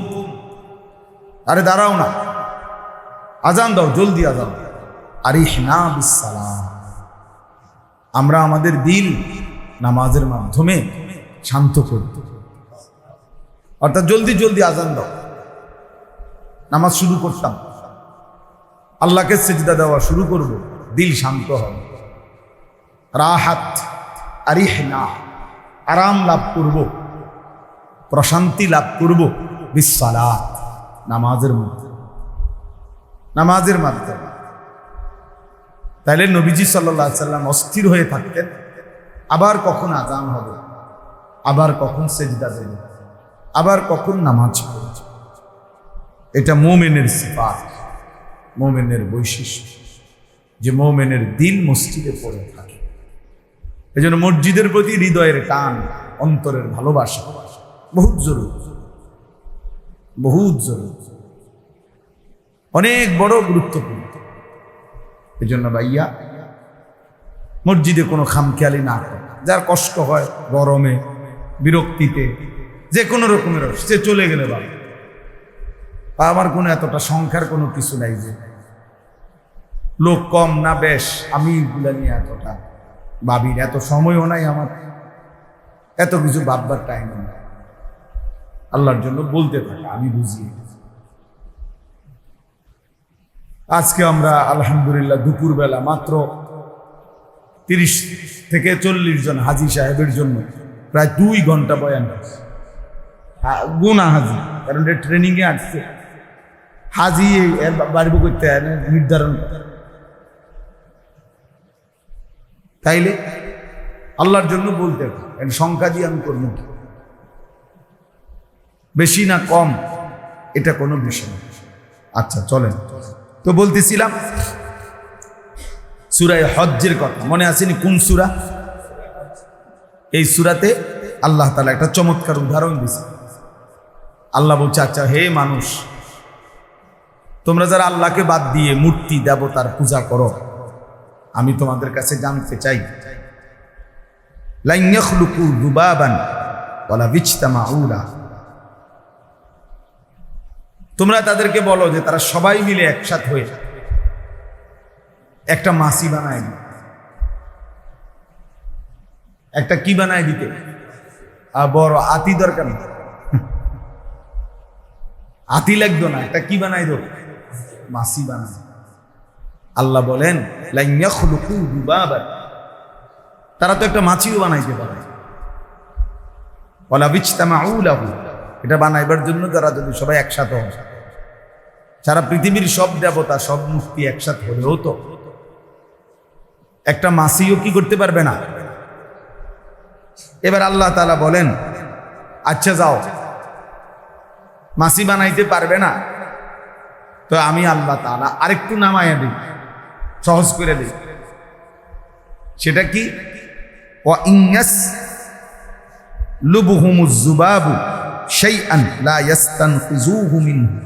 আরে দাঁড়াও না, আজান দাও, জলদি আজান দাও। আরিহনা বিসসালাম, আমরা আমাদের দিল নামাজের মাধ্যমে শান্ত করত, অর্থাৎ জলদি জলদি আজান দাও। নামাজ শুরু করতাম, আল্লাহকে সিজদা দেওয়া শুরু করব, দিল শান্ত হবে। রাহাত, আরিহনা, আরাম লাভ করব, প্রশান্তি লাভ করব বিসসালাত, নামাজের মধ্যে, নামাজের মাধ্যমে। তাইলে নবীজি সাল্লাল্লাহু আলাইহি সাল্লাম অস্থির হয়ে থাকতেন, আবার কখন আজান হবে, আবার কখন সিজদা দেবে, আবার কখন নামাজ পড়বে। এটা মুমিনের সিফাত, মুমিনের বৈশিষ্ট্য, যে মুমিনের দিল মসজিদে পড়ে থাকে। এজন্য মসজিদের প্রতি হৃদয়ের টান, অন্তরের ভালোবাসা বহুত জরুরি, বহুত জরুরি, অনেক বড় গুরুত্বপূর্ণ। এজন্য ভাইয়া মসজিদে কোনো খামখেয়ালি না করে। যার কষ্ট হয় গরমে, বিরক্তিতে, যে কোনো রকমের, সে চলে গেলে বা আমার কোনো এতটা সংখ্যার কোনো কিছু নাই, যে লোক কম না বেশ, আমি এগুলা নিয়ে এতটা ভাবির, এত সময়ও নাই আমার, এত কিছু ভাববার টাইম নাই। আল্লাহর জন্য বলতে থাকা, আমি বুঝি। আজকে আমরা আলহামদুলিল্লাহ দুপুরবেলা মাত্র 30 থেকে 40 জন হাজি সাহেবের জন্য প্রায় 2 ঘন্টা বয়ান, গুনা হাজি, কারণ ট্রেনিংয়ে আসছে। হাজি এর বাড়িব করতে হয় না, নির্ধারণ করে। তাইলে আল্লাহর জন্য বলতে হবে, সংখ্যা দিয়ে আমি করবো কি, বেশি না কম এটা কোনো বিষয় না। আচ্ছা চলেন, তো বলতেছিলাম সূরা হজ্জের কথা, মনে আসেনি কোন সূরা? এই সূরাতে আল্লাহ তাআলা একটা চমৎকার উদাহরণ দিয়েছে। আল্লাহ বলছে, আচ্ছা হে মানুষ, তোমরা যারা আল্লাহকে বাদ দিয়ে মূর্তি দেবতার পূজা করো, আমি তোমাদের কাছে জানতে চাই, লান ইয়াখলুকু যুবাবান ওয়ালা বিজতামাউ লাহু, তোমরা তাদেরকে বলো যে তারা সবাই মিলে একসাথে হয়ে একটা মাছি বানায় দিতে, একটা কি বানায় দিতে, বড় আতি দরকার না, আতি লাগতো না, একটা কি বানাই দো, মাছি বানায়। আল্লাহ বলেন, লান ইয়াখলুকু যুবাবান, তারা তো একটা মাছিও বানাইতে পারে। ওয়ালা বিজতামাউ লাহু, এটা বানাইবার জন্য তারা যদি সবাই একসাথে হয়, সারা পৃথিবীর সব দেবতা সব মূর্তি একসাথে হলেও তো একটা মাছিও কি করতে পারবে না। এবার আল্লাহ তাআলা বলেন, আচ্ছা যাও, মাছি বানাইতে পারবে না, তো আমি আল্লাহ তাআলা আরেকটু নামায়া দিই, সহজ করে দিই। সেটা কি? ওয়া ইন্নাস লুবহুমুজ যুবাবু শাইআন লা ইস্তানফিযুহু মিনহু।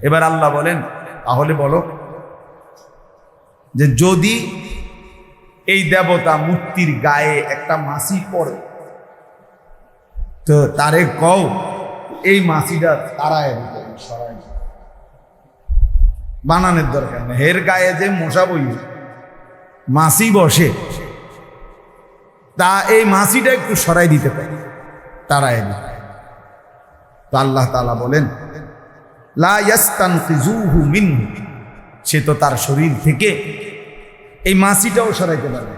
এবার আল্লাহ বলেন, তাহলে বলো যে যদি এই দেবতা মূর্তির গায়ে একটা মাছি পড়ে, তো তারে কও এই মাছিটা তারায় দিতে, সরাই বানানোর দরকার নেই। এর গায়ে যে মশা বই মাছি বসে, তা এই মাছিটা একটু সরাই দিতে পারে, তারায় দিতে। তো আল্লাহ তাআলা বলেন, লা ইস্তানফিযুহু মিনহু, সে তো তার শরীর থেকে এই মাছিটাও সরাইতে পারবে।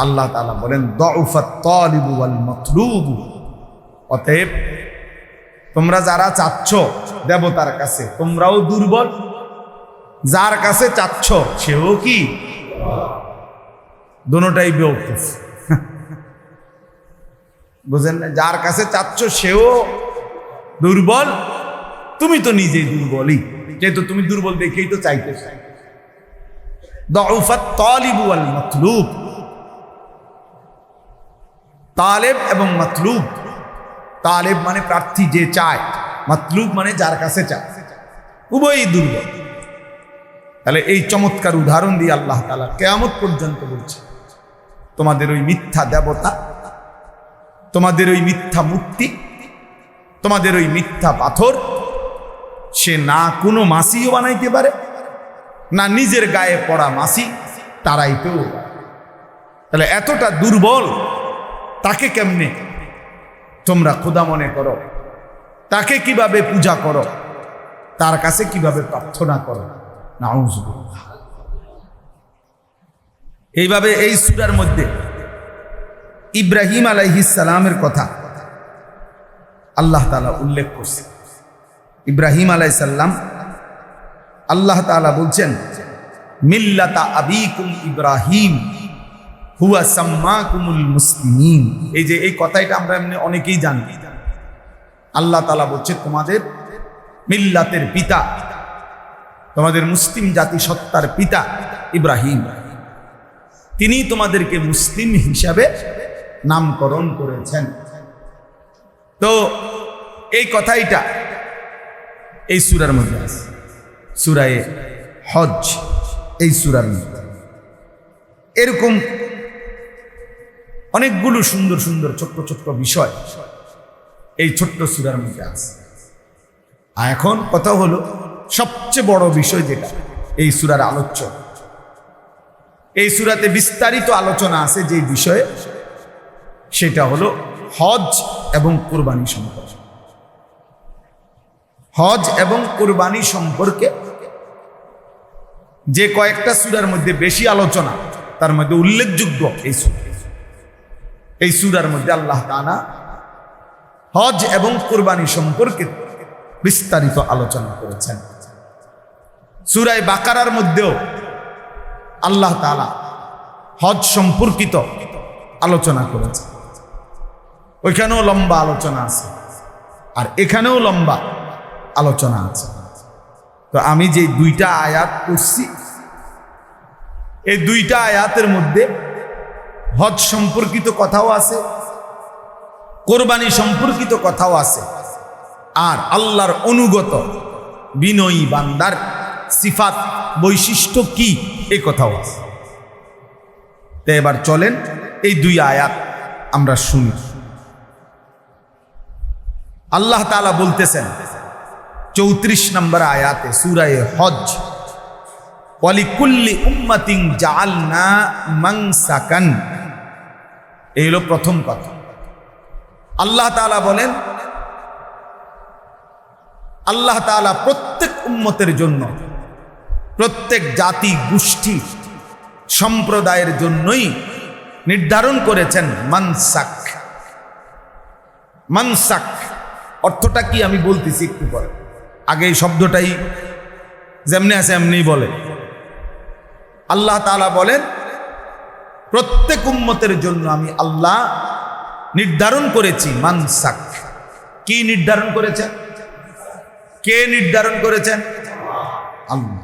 আল্লাহ তাআলা বলেন, দুফাত তালিবু ওয়াল মাতলুবু, অতএব তোমরা যারা চাচ্ছ দেবতার কাছে, তোমরাও দুর্বল, যার কাছে চাচ্ছ সেও কি, দোনোটাই বেওকুফ। বুঝেন না? যার কাছে চাচ্ছ সেও দুর্বল, তুমি তো নিজেই দুর্বলই, যেহেতু তুমি দুর্বল দেখেই তো চাইতে চাই। দুফাত তালিবু ওয়াল মাতলুব, তালেব এবং মাতলুব। তালেব মানে প্রার্থী, যে চায়, মাতলুব মানে যার কাছে চায়, উভয়ই দুর্বল। তাহলে এই চমৎকার উদাহরণ দিয়ে আল্লাহ তাআলা কিয়ামত পর্যন্ত বলছে, তোমাদের ওই মিথ্যা দেবতা, তোমাদের ওই মিথ্যা মূর্তি, তোমাদের ওই মিথ্যা পাথর, সে না কোনো মাছিও বানাইতে পারে, না নিজের গায়ে পড়া মাছি তারাইতেও পারে। তাহলে এতটা দুর্বল, তাকে কেমনে তোমরা খোদা মনে করো, তাকে কিভাবে পূজা করো, তার কাছে কিভাবে প্রার্থনা করো। নাউযুবিল্লাহ। এইভাবে এই সূরার মধ্যে ইব্রাহিম আলাইহিস সালামের কথা আল্লাহ তাআলা উল্লেখ করছে। ইব্রাহিম আলাইহিস সালাম, আল্লাহ তাআলা বলছেন, মিল্লাতা আবিকুম ইব্রাহিম হুয়া সাম্মাকুমুল মুসলিমিন। এই যে এই কথাটা আমরা এমনি অনেকেই জানি। আল্লাহ তাআলা বলছে, তোমাদের মিল্লাতের পিতা, তোমাদের মুসলিম জাতি সত্তার পিতা ইব্রাহিম, তিনি তোমাদেরকে মুসলিম হিসাবে নামকরণ করেছেন। তো এই কথাইটা এই সূরার মধ্যে আছে, সূরা হজ, এই সূরার মধ্যে এরকম অনেকগুলো সুন্দর সুন্দর ছোট্ট ছোট্ট বিষয় এই ছোট্ট সূরার মধ্যে আছে। আর এখন কথা হলো সবচেয়ে বড় বিষয় যেটা এই সূরার আলোচ্য, এই সূরাতে বিস্তারিত আলোচনা আছে যে বিষয়ে, সেটা হলো হজ এবং কুরবানি সম্পর্কে। হজ এবং কুরবানি সম্পর্কে যে কয়েকটা সূরার মধ্যে বেশি আলোচনা, তার মধ্যে উল্লেখযোগ্য এই সূরা। এই সূরার মধ্যে আল্লাহ তাআলা হজ এবং কুরবানি সম্পর্কে বিস্তারিত আলোচনা করেছেন। সূরা বাকারার মধ্যেও আল্লাহ তাআলা হজ সম্পর্কিত আলোচনা করেছেন। ওইখানেও লম্বা আলোচনা আছে, আর এখানেও লম্বা আলোচনা আছে। তো আমি যে দুইটা আয়াত পড়ছি, এই দুইটা আয়াতের মধ্যে হজ সম্পর্কিত কথাও আছে, কোরবানি সম্পর্কিত কথাও আছে, আর আল্লাহর অনুগত বিনয়ী বান্দার সিফাত বৈশিষ্ট্য কি এই কথাও আছে। তো এবার চলেন এই দুই আয়াত আমরা শুনি। আল্লাহ তাআলা বলতেছেন 34 নম্বর আয়াতে সূরা হজ, ওয়ালিকুল্লি উম্মাতিন জাআলনা মানসাকান। এই হলো প্রথম কথা। আল্লাহ তাআলা বলেন, আল্লাহ তাআলা প্রত্যেক উম্মতের জন্য, প্রত্যেক জাতি গোষ্ঠী সম্প্রদায়ের জন্যই নির্ধারণ করেছেন মানসাক। মানসাক অর্থটা কি আমি বলতেছি একটু পরে, আগে এই শব্দটাই যেমনি আছে এমনি বলে। আল্লাহ তাআলা বলেন প্রত্যেক উম্মতের জন্য আমি আল্লাহ নির্ধারণ করেছি মানসাক। কি নির্ধারণ করেছেন? কে নির্ধারণ করেছেন? আল্লাহ।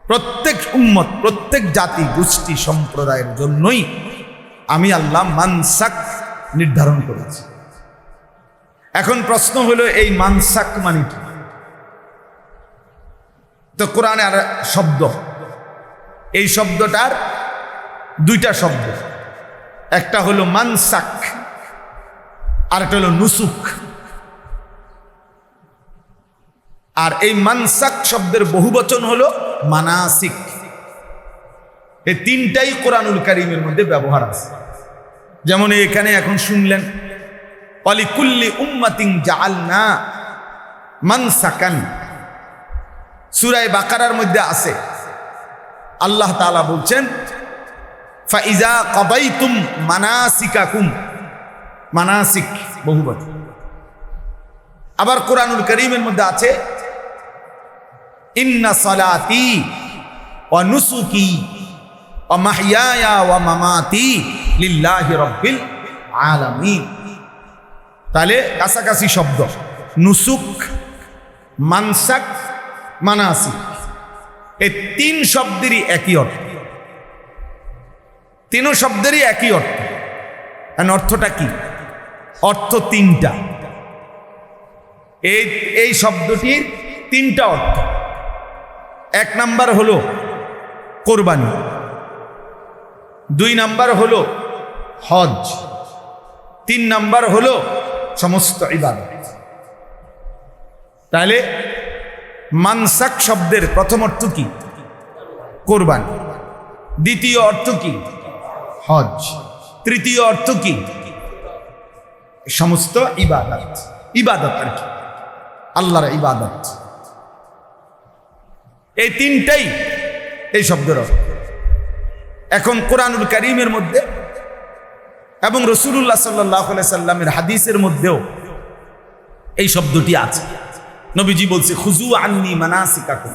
প্রত্যেক উম্মত, প্রত্যেক জাতি গোষ্ঠী সম্প্রদায়ের জন্যই আমি আল্লাহ মানসাক নির্ধারণ করেছি। এখন প্রশ্ন হলো এই মানসাক মানে কি? তো কোরআনে আর শব্দ, এই শব্দটার দুইটা শব্দ, একটা হলো মানসাক আর একটা হলো নুসুক। আর এই মানসাক শব্দের বহুবচন হলো মানাসিক। এই তিনটাই কোরআনুল কারীমের মধ্যে ব্যবহার আছে। যেমন এখানে এখন শুনলেন ওয়ালিকুল্লি উম্মাতিন জাআলনা মানসাকান, সূরা বাকারার মধ্যে আছে। আল্লাহ তাআলা বলছেন ফাইজা কাদাইতুম মানাসিকাকুম, মানাসিক বহুবচন। আবার কোরআনুল কারীমের মধ্যে আছে ইন্না সালাতি ওয়া নুসুকি ওয়া মাহইয়ায়া ওয়া মামাতি লিল্লাহি রাব্বিল আলামিন। তাহলে কাছাকাছি শব্দ, নুসুক, মানসাক, মানাসিক, এই তিন শব্দেরই একই অর্থ, তিন শব্দেরই একই অর্থ। অর্থটা কি? অর্থ তিনটা। এই শব্দটির তিনটা অর্থ। এক নাম্বার হলো কোরবানি, দুই নাম্বার হলো হজ, তিন নাম্বার হলো সমস্ত ইবাদত। তাহলে মানসাক শব্দের প্রথম অর্থ কি? কোরবানি। দ্বিতীয় অর্থ কি? হজ। তৃতীয় অর্থ কি? সমস্ত ইবাদত। ইবাদত আর কি? আল্লাহর ইবাদত। এই তিনটাই এই শব্দের অর্থ। এখন কোরআনুল কারীমের মধ্যে এবং রাসূলুল্লাহ সাল্লাল্লাহু আলাইহি সাল্লামের হাদিসের মধ্যেও এই শব্দটি আছে। নবীজি বলছে খুযু আন্নী মানাসিকাকুম।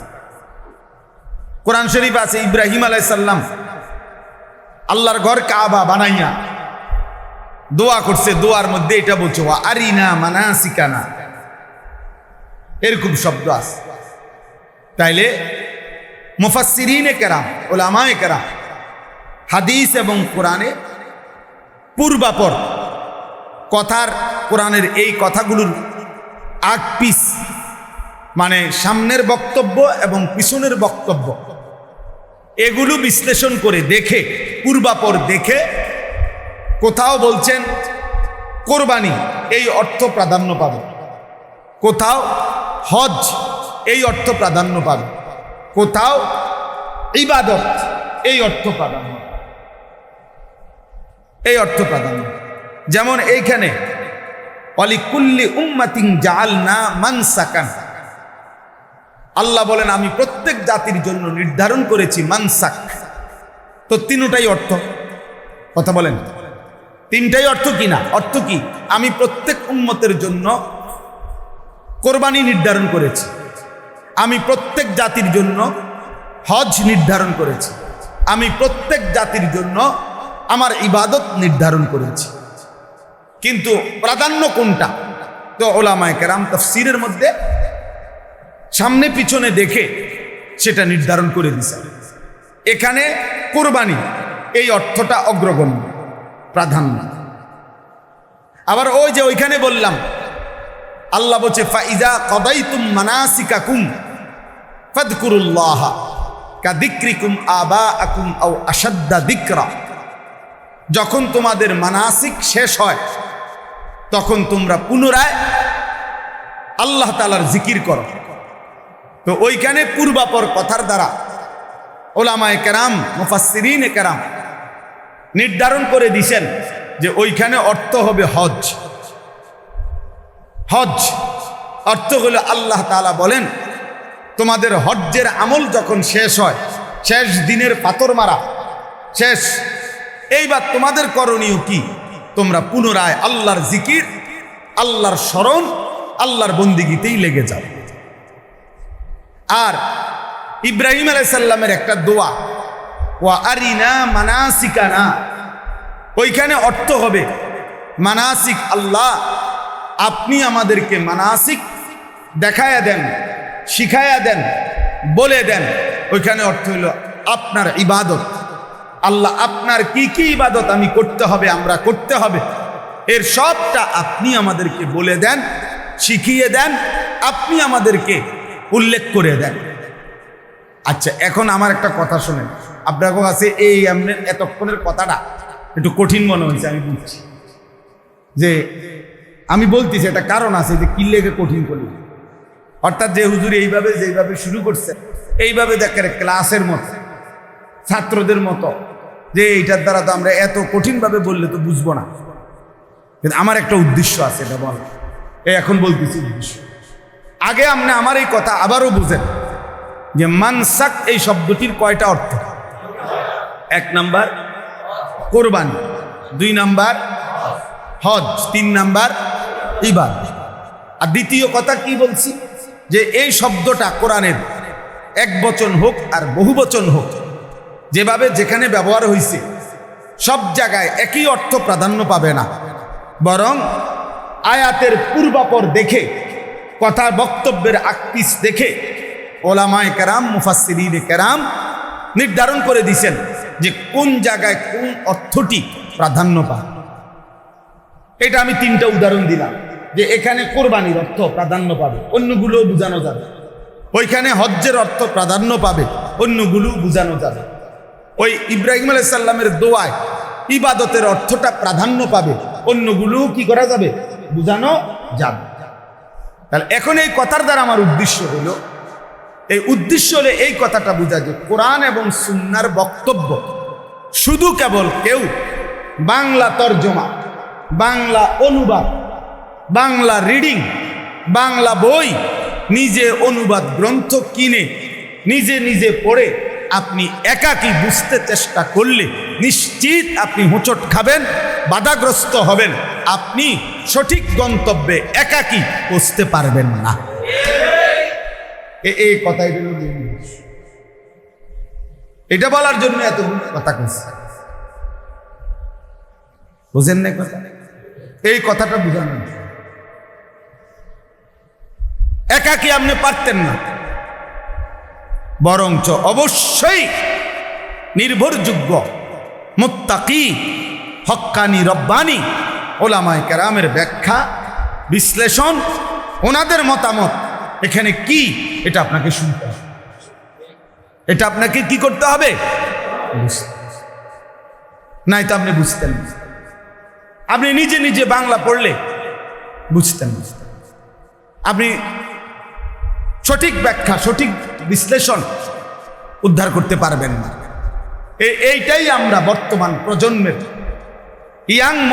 কোরআন শরীফ আছে ইব্রাহিম আলাইহিস সালাম আল্লাহর ঘর কাবা বানাইয়া দোয়া করছে, দোয়ার মধ্যে এটা বলছে ওয়া আরিনা মানাসিকানা, এরকম শব্দ আছে। তাইলে মুফাসসিরিনে কেরাম, উলামায়ে কেরাম হাদিস এবং কোরআনে পূর্বাপর কথার, কোরআনের এই কথাগুলোর আগ পিস মানে সামনের বক্তব্য এবং পিছনের বক্তব্য, এগুলো বিশ্লেষণ করে দেখে, পূর্বাপর দেখে কোথাও বলছেন কোরবানি এই অর্থ প্রাধান্য পাবে, কোথাও হজ এই অর্থ প্রাধান্য পাবে, কোথাও ইবাদত এই অর্থ প্রাধান্য, এই অর্থ প্রাধান্য। যেমন এইখানে ওয়ালিকুল্লি উম্মাতিন জাআলনা মানসাকান, আল্লাহ বলেন আমি প্রত্যেক জাতির জন্য নির্ধারণ করেছি মানসাক। তো তিনটাই অর্থ, কথা বলেন, তিনটাই অর্থ কি না? অর্থ কি? আমি প্রত্যেক উম্মতের জন্য কোরবানি নির্ধারণ করেছি, আমি প্রত্যেক জাতির জন্য হজ নির্ধারণ করেছি, আমি প্রত্যেক জাতির জন্য আমার ইবাদত নির্ধারণ করেছি। কিন্তু প্রাধান্য কোনটা? তো উলামায়ে কেরাম তাফসীরের মধ্যে সামনে পিছনে দেখে সেটা নির্ধারণ করে দিছে। এখানে কোরবানি এই অর্থটা অগ্রগণ্য, প্রাধান্য। আবার ওই যে ওইখানে বললাম আল্লাহ বলছে ফাইজা কাদাইতুম মানাসিকাকুম ফাযকুরুল্লাহা কাযিকরিকুম আবাআকুম আও আশাদ্দা যিকরা, যখন তোমাদের মানাসিক শেষ হয় তখন তোমরা পুনরায় আল্লাহ তাআলার জিকির করো। তো ওইখানে পূর্বাপর কথার দ্বারা উলামায়ে কেরাম, মুফাসসিরিনে কেরাম নির্ধারণ করে দিয়েছেন যে ওইখানে অর্থ হবে হজ। হজ অর্থ হলো আল্লাহ তাআলা বলেন তোমাদের হজ্জের আমল যখন শেষ হয়, শেষ দিনের পাথর মারা, শেষ। এইবার তোমাদের করণীয় কি? তোমরা পুনরায় আল্লাহর জিকির, আল্লাহর স্মরণ, আল্লাহর বন্দিগিতেই লেগে যাও। আর ইব্রাহিম আলাইহিস সালামের একটা দোয়া, ওয়া আরিনা মানাসিকানা, ওইখানে অর্থ হবে মানাসিক, আল্লাহ আপনি আমাদেরকে মানাসিক দেখায়া দেন, শিখায়া দেন, বলে দেন। ওইখানে অর্থ হইল আপনার ইবাদত। আল্লাহ আপনার কি কি ইবাদত আমি করতে হবে, আমরা করতে হবে, এর সবটা আপনি আমাদেরকে বলে দেন, শিখিয়ে দেন, আপনি আমাদেরকে উল্লেখ করে দেন। আচ্ছা, এখন আমার একটা কথা শোনেন। আপনার কাছে এই এতক্ষণের কথাটা একটু কঠিন মনে হয়েছে, আমি বুঝছি যে আমি বলতেছি একটা কারণ আছে যে কি লেগে কঠিন করলি। অর্থাৎ যে হুজুর এইভাবে যেইভাবে শুরু করছে, এইভাবে দেখেন ক্লাসের মতো, ছাত্রদের মতো, যে এইটার দ্বারা তো আমরা এত কঠিনভাবে বললে তো বুঝবো না। কিন্তু আমার একটা উদ্দেশ্য আছে, এটা বল, এখন বলতেছি উদ্দেশ্য। আগে আপনি আমার এই কথা আবারও বুঝেন যে মানসাক এই শব্দটির কয়টা অর্থ? 1 নাম্বার কোরবানি, 2 নাম্বার হজ, 3 নাম্বার ইবাদত। আর দ্বিতীয় কথা কি বলছি, যে এই শব্দটা কোরআনের এক বচন হোক আর বহু বচন হোক, যেভাবে যেখানে ব্যবহার হয়েছে সব জায়গায় একই অর্থ প্রাধান্য পাবে না, বরং আয়াতের পূর্বাপর দেখে, কথার বক্তব্যের আকপিস দেখে ওলামায়ে কেরাম, মুফাসসিরিনে কেরাম নির্ধারণ করে দিয়েছেন যে কোন জায়গায় কোন অর্থটি প্রাধান্য পায়। এটা আমি 3টা উদাহরণ দিলাম, যে এখানে কোরবানির অর্থ প্রাধান্য পাবে, অন্যগুলো বোঝানো যাবে। ওইখানে হজ্জের অর্থ প্রাধান্য পাবে, অন্যগুলো বোঝানো যাবে। ওই ইব্রাহিম আলাইহিস সালামের দোয়ায় ইবাদতের অর্থটা প্রাধান্য পাবে, অন্যগুলো কি করা যাবে, বোঝানো যাবে। তাহলে এখন এই কথার দ্বারা আমার উদ্দেশ্য হলো, এই উদ্দেশ্য হলে এই কথাটা বোঝা যে কোরআন এবং সুন্নাহর বক্তব্য শুধু কেবল কেউ বাংলা তর্জমা, বাংলা অনুবাদ, বাংলা রিডিং, বাংলা বই, নিজে অনুবাদ গ্রন্থ কিনে নিজে নিজে পড়ে আপনি একাকী বুঝতে চেষ্টা করলে নিশ্চিত আপনি হোঁচট খাবেন, বাধাগ্রস্ত হবেন, আপনি সঠিক গন্তব্যে একাকী পৌঁছতে পারবেন না। এই কথাই হলো এটা বলার জন্য এত কথা কইছে, বুঝেন না কথা? এই কথাটা বুঝানো একাকী আপনি পারতেন না, বরঞ্চ অবশ্যই নির্ভরযোগ্য মুত্তাকি হক্কানি রব্বানি ওলামায়ে কেরামের ব্যাখ্যা বিশ্লেষণ, ওনাদের মতামত এখানে কি, এটা আপনাকে শুনতে হবে, এটা আপনাকে কি করতে হবে, নাই তো আপনি বুঝতেন না। আপনি নিজে নিজে বাংলা পড়লে বুঝতেন না, আপনি সঠিক ব্যাখ্যা, সঠিক বিশ্লেষণ উদ্ধার করতে পারবেন না। এইটাই আমরা বর্তমান প্রজন্মের,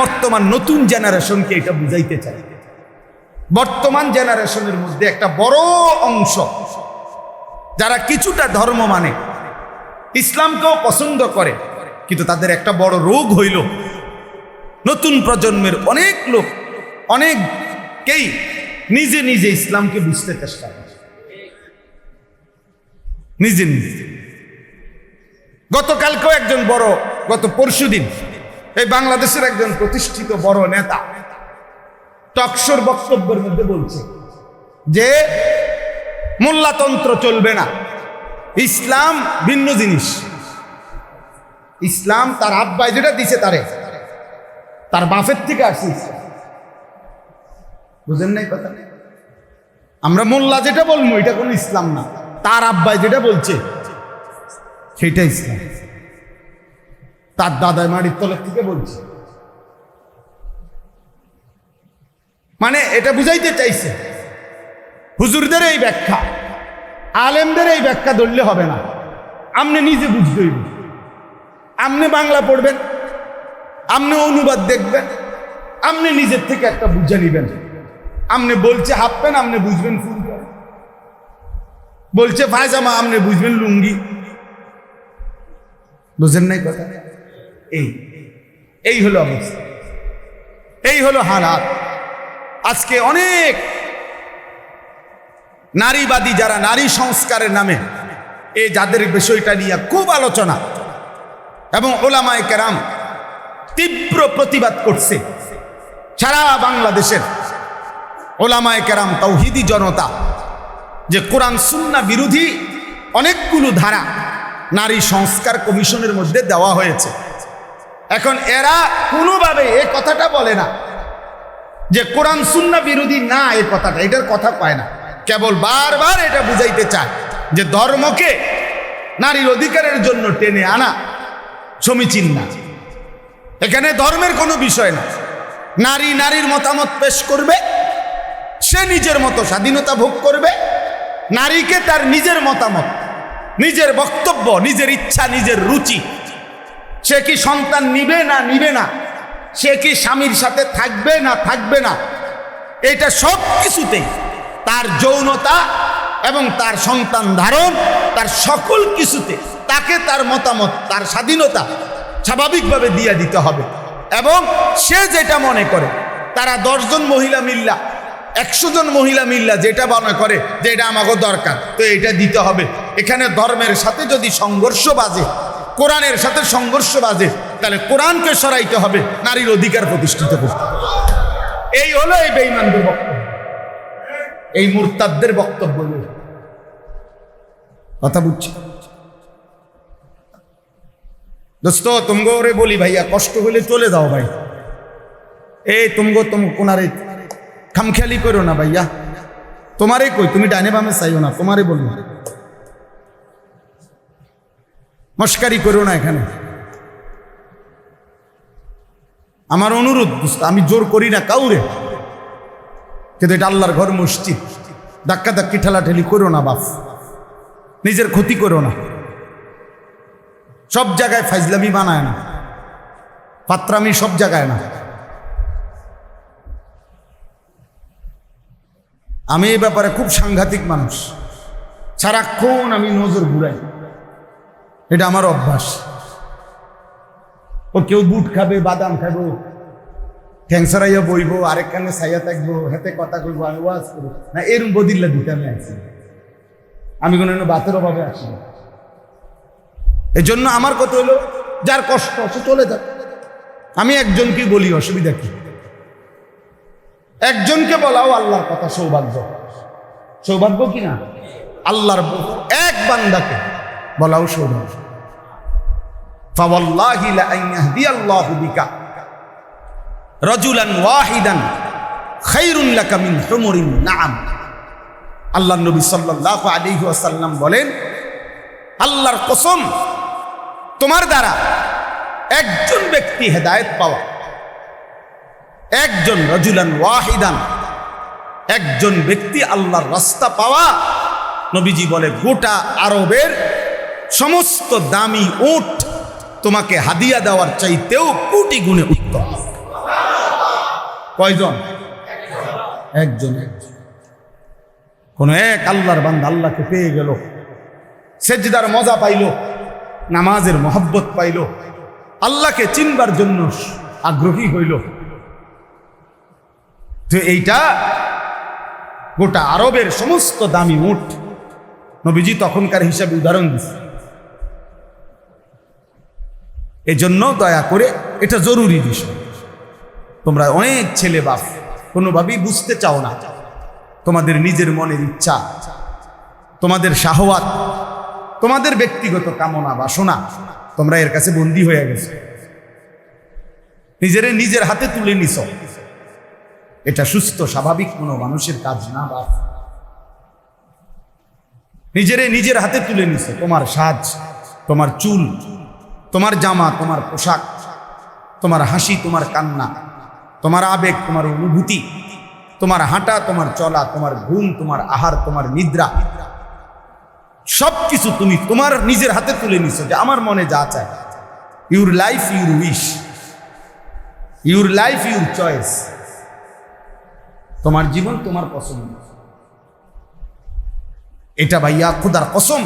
বর্তমান নতুন জেনারেশনকে এটা বুঝাইতে চাই। বর্তমান জেনারেশনের মধ্যে একটা বড় অংশ যারা কিছুটা ধর্ম মানে, ইসলামকেও পছন্দ করে, কিন্তু তাদের একটা বড় রোগ হইল নতুন প্রজন্মের অনেক লোক, অনেকেই নিজে নিজে ইসলামকে বুঝতে চেষ্টা করে, নিজে নিজে। গতকালকেও একজন বড়, গত পরশুদিন এই বাংলাদেশের একজন প্রতিষ্ঠিত বড় নেতা টকশোর বক্তব্যের মধ্যে বলছে যে মোল্লাতন্ত্র চলবে না, ইসলাম ভিন্ন জিনিস। ইসলাম তার আব্বাই যেটা দিছে, তার বাপের থেকে আসছে ইসলাম। বুঝেন নাই কথা? আমরা মোল্লা যেটা বলবো এটা কোনো ইসলাম না, তার আব্বাই যেটা বলছে সেটা ইসলাম, তার দাদাই মাটির তলের থেকে বলছে। মানে এটা বুঝাইতে চাইছে হুজুরদের এই ব্যাখ্যা, আলেমদের এই ব্যাখ্যা ধরলে হবে না, আপনি নিজে বুঝতে হইব। আপনি বাংলা পড়বেন, আপনি অনুবাদ দেখবেন, আপনি নিজের থেকে একটা বুঝে নিবেন। আপনি বলছে হাফ প্যান্ট, আপনি বুঝবেন ফুল প্যান্ট, বলছে পায়জামা, আপনি বুঝবেন লুঙ্গি। বুঝেন নাই কথা? এই এই হলো অবস্থা, এই হলো হালাত। আজকে অনেক নারীবাদী যারা নারী সংস্কারের নামে এই যাদের বিষয়টা নিয়ে খুব আলোচনা এবং ওলামায়ে কেরাম তীব্র প্রতিবাদ করছে, সারা বাংলাদেশের ওলামায়ে কেরাম তাওহীদি জনতা, যে কোরআন সুন্নাহ বিরোধী অনেকগুলো ধারা নারী সংস্কার কমিশনের মধ্যে দেওয়া হয়েছে। এখন এরা কোনোভাবে এ কথাটা বলে না যে কোরআন সুন্নাহ বিরোধী না, এই কথাটা, এটার কথা পায় না, কেবল বারবার এটা বুঝাইতে চায় যে ধর্মকে নারীর অধিকারের জন্য টেনে আনা সমীচীন না। এখানে ধর্মের কোনো বিষয় না, নারী নারীর মতামত পেশ করবে, সে নিজের মতো স্বাধীনতা ভোগ করবে, নারীকে তার নিজের মতামত, নিজের বক্তব্য, নিজের ইচ্ছা, নিজের রুচি, সে কি সন্তান নিবে না নিবে না, সে কি স্বামীর সাথে থাকবে না থাকবে না, এটা সব কিছুতেই তার যৌনতা এবং তার সন্তান ধারণ, তার সকল কিছুতে তাকে তার মতামত, তার স্বাধীনতা স্বাভাবিকভাবে দিয়ে দিতে হবে। এবং সে যেটা মনে করে, তারা 10 জন মহিলা মিল্লা, 100 জন মহিলা মিল্লা যেটা মনে করে যে এটা আমাকে দরকার, তো এটা দিতে হবে। এখানে ধর্মের সাথে যদি সংঘর্ষ বাজে, কোরআনের সাথে সংঘর্ষ বাজে, তাহলে কোরআনকে সরাইতে হবে, নারীর অধিকার প্রতিষ্ঠিত করতে হবে। এই হলো এই বেঈমানদের বক্তব্য, এই মুরতাদদের বক্তব্য। কথা বুঝছি দোস্ত? তুমগো রে বলি ভাইয়া, কষ্ট হলে চলে যাও ভাই, এই তুমগো কোনারে খামখেয়ালি করো না ভাইয়া, তোমারে কই, তুমি ডাইনে বামে চাইও না, তোমারে বলবো, মস্কারি করো না এখানে। আমার অনুরোধ দোস্ত, আমি জোর করি না কাউরে, কিন্তু এটা আল্লাহর ঘর, মসজিদ, ধাক্কা ধাক্কি ঠেলাঠেলি করো না বাপ, নিজের ক্ষতি করো না। সব জায়গায় ফাইজলামি বানায় না, পাত্রামি সব জায়গায় না। আমি এই ব্যাপারে খুব সাংঘাতিক মানুষ, সারাক্ষণ আমি নজর ঘুরাই, এটা আমার অভ্যাস। ও কেউ বুট খাবে, বাদাম খাবো, ক্যান্সারাইয়া বইবো, আরেকখানে ছাইয়া থাকবো, হাতে কথা কইবো, আমি ওয়াজ করবো না, এরম বদিল্লা দিতে আমি আসি, আমি কোনো বাতের অভাবে আসি। এই জন্য আমার কথা হলো, যার কষ্ট সে চলে যাক। আমি একজনকে বলি, অসুবিধা কি? একজনকে বলাও আল্লাহর কথা, সৌভাগ্য। সৌভাগ্য কি না? আল্লাহর এক বান্দাকে বলাও সৌভাগ্য। ফাওয়াল্লাহি লা আন ইয়াহদিয়াল্লাহু বিকা রাজুলান ওয়াহিদান খায়রুন লাকা মিন হুমুরিন নাআম। আল্লাহর নবী সাল্লাল্লাহু আলাইহি ওয়াসাল্লাম বলেন, আল্লাহর কসম, তোমার দ্বারা একজন ব্যক্তি হেদায়েত পাওয়া, একজন রাজুলান ওয়াহিদান, একজন ব্যক্তি আল্লাহর রাস্তা পাওয়া, নবীজি বলে গোটা আরবের সমস্ত দামি উট তোমাকে হাদিয়া দেওয়ার চাইতেও কোটি গুণে উত্তম। কয়জন? একজন। কোন এক আল্লাহর বান্দা আল্লাহকে পেয়ে গেল, সেজদার মজা পাইল, নামাজের মহব্বত পাইল, আল্লাহকে চিনবার জন্য আগ্রহী হইল, তো এইটা গোটা আরবের সমস্ত দামি উট, নবীজি তখনকার হিসাবে উদাহরণ দিচ্ছে। এই জন্য দয়া করে, এটা জরুরি বিষয়। তোমরা অনেক ছেলে বাপ কোনোভাবেই বুঝতে চাও না, তোমাদের নিজের মনের ইচ্ছা, তোমাদের শাহওয়াত, তোমাদের ব্যক্তিগত কামনা বাসনা, তোমরা এর কাছে বন্দী হয়ে গেছে, নিজের হাতে তুলে নিছ। এটা সুস্থ স্বাভাবিক কোনো মানুষের কাজ না বাপ। নিজের হাতে তুলে নিছ, তোমার সাজ, তোমার চুল, তোমার জামা, তোমার পোশাক, তোমার হাসি, তোমার কান্না, তোমার আবেগ, তোমার অনুভূতি, তোমার হাঁটা, তোমার চলা, তোমার ঘুম, তোমার আহার, তোমার নিদ্রা, সবকিছু তুমি তোমার নিজের হাতে তুলে নিছো, যে আমার মনে যা চায়। Your life your wish, your life your choice, তোমার জীবন তোমার পছন্দ। এটা ভাইয়া খুদার কসম,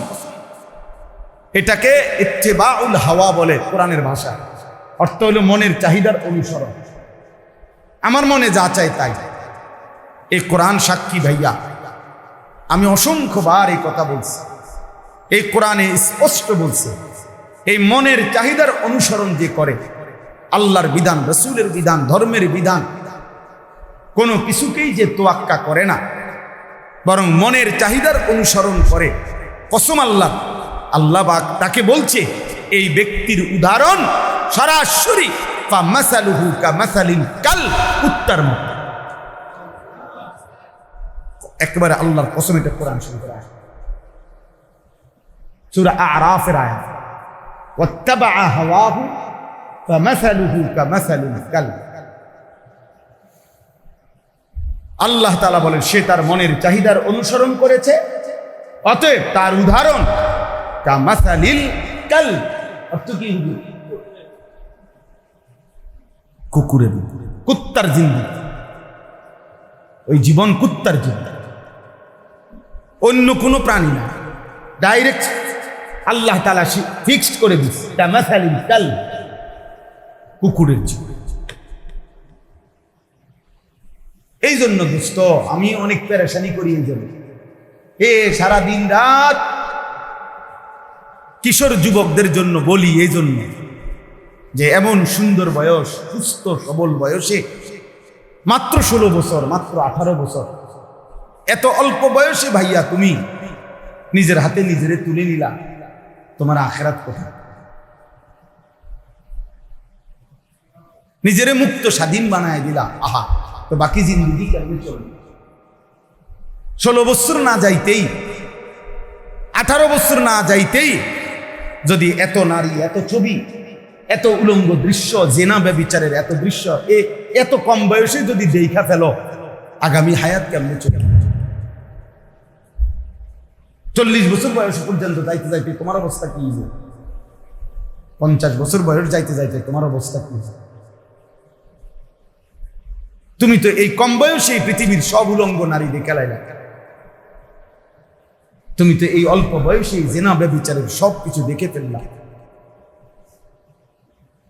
এটাকে ইত্তেবাউল হাওয়া বলে কোরআনের ভাষা। অর্থ হলো মনের চাহিদার অনুসরণ। আমার মনে যা চাই তাই। এই কোরআন সাক্ষী ভাইয়া, আমি অসংখ্যবার এই কথা বলছি, এই কোরআনে স্পষ্ট বলছে, এই মনের চাহিদার অনুসরণ যে করে, আল্লাহর বিধান, রসুলের বিধান, ধর্মের বিধান কোনো কিছুকেই যে তোয়াক্কা করে না, বরং মনের চাহিদার অনুসরণ করে, কসম আল্লাহ, আল্লাহ পাক তাকে বলছে এই ব্যক্তির উদাহরণ সরাসরি ফামাসালুহু কামাসালিল কাল, কুত্তার মতো। একেবারে আল্লাহর কসম, এটা কোরআন শরীফের আয়াত, সূরা আরাফের আয়াত, ওয়াত্তাবা হাওয়াহু ফামাসালুহু কামাসালিল কাল। আল্লাহ তাআলা বলেন সে তার মনের চাহিদার অনুসরণ করেছে, অতএব তার উদাহরণ কামাসালিল কাল। অর্থ কি? কুকুরের, কুত্তার জিন্দেগি, ওই জীবন কুত্তার জীবন, অন্য কোনো প্রাণী না, ডাইরেক্ট আল্লাহ তাআলা ফিক্সড করে দিচ্ছে কামাসালিল কাল, কুকুরের জীবন। এই জন্য দোস্ত আমি অনেক পেরেশানি করি, এই জন্য সারাদিন রাত কিশোর যুবকদের জন্য বলি, এই জন্য যে এমন সুন্দর বয়স, সুস্থ সবল বয়সে, মাত্র 16 বছর, মাত্র 18 বছর, এত অল্প বয়সে ভাইয়া তুমি নিজের হাতে নিজেরে তুলে নিলা, তোমার আখিরাত কোথায়? নিজেরে মুক্ত স্বাধীন বানায় দিলা, আহা, তো বাকি জিন্দগি কেমন চলবে? 16 বছর না যাইতেই, 18 বছর না যাইতেই যদি এত নারী, এত ছবি, এত উলঙ্গ দৃশ্য, জেনা ব্যভিচারের এত দৃশ্য এত কম বয়সে যদি দেখা ফেলো, আগামী হায়াত কেমনে চলবে? 40 বছর বয়স পর্যন্ত যাইতে যাইতে তোমার অবস্থা কি? 50 বছর বয়স যাইতে যাইতে তোমার অবস্থা কি? তুমি তো এই কম বয়সে পৃথিবীর সব উলঙ্গ নারী দেখে লাইলা, তুমি তো এই অল্প বয়সে জেনা ব্যভিচারের সব কিছু দেখে ফেললা।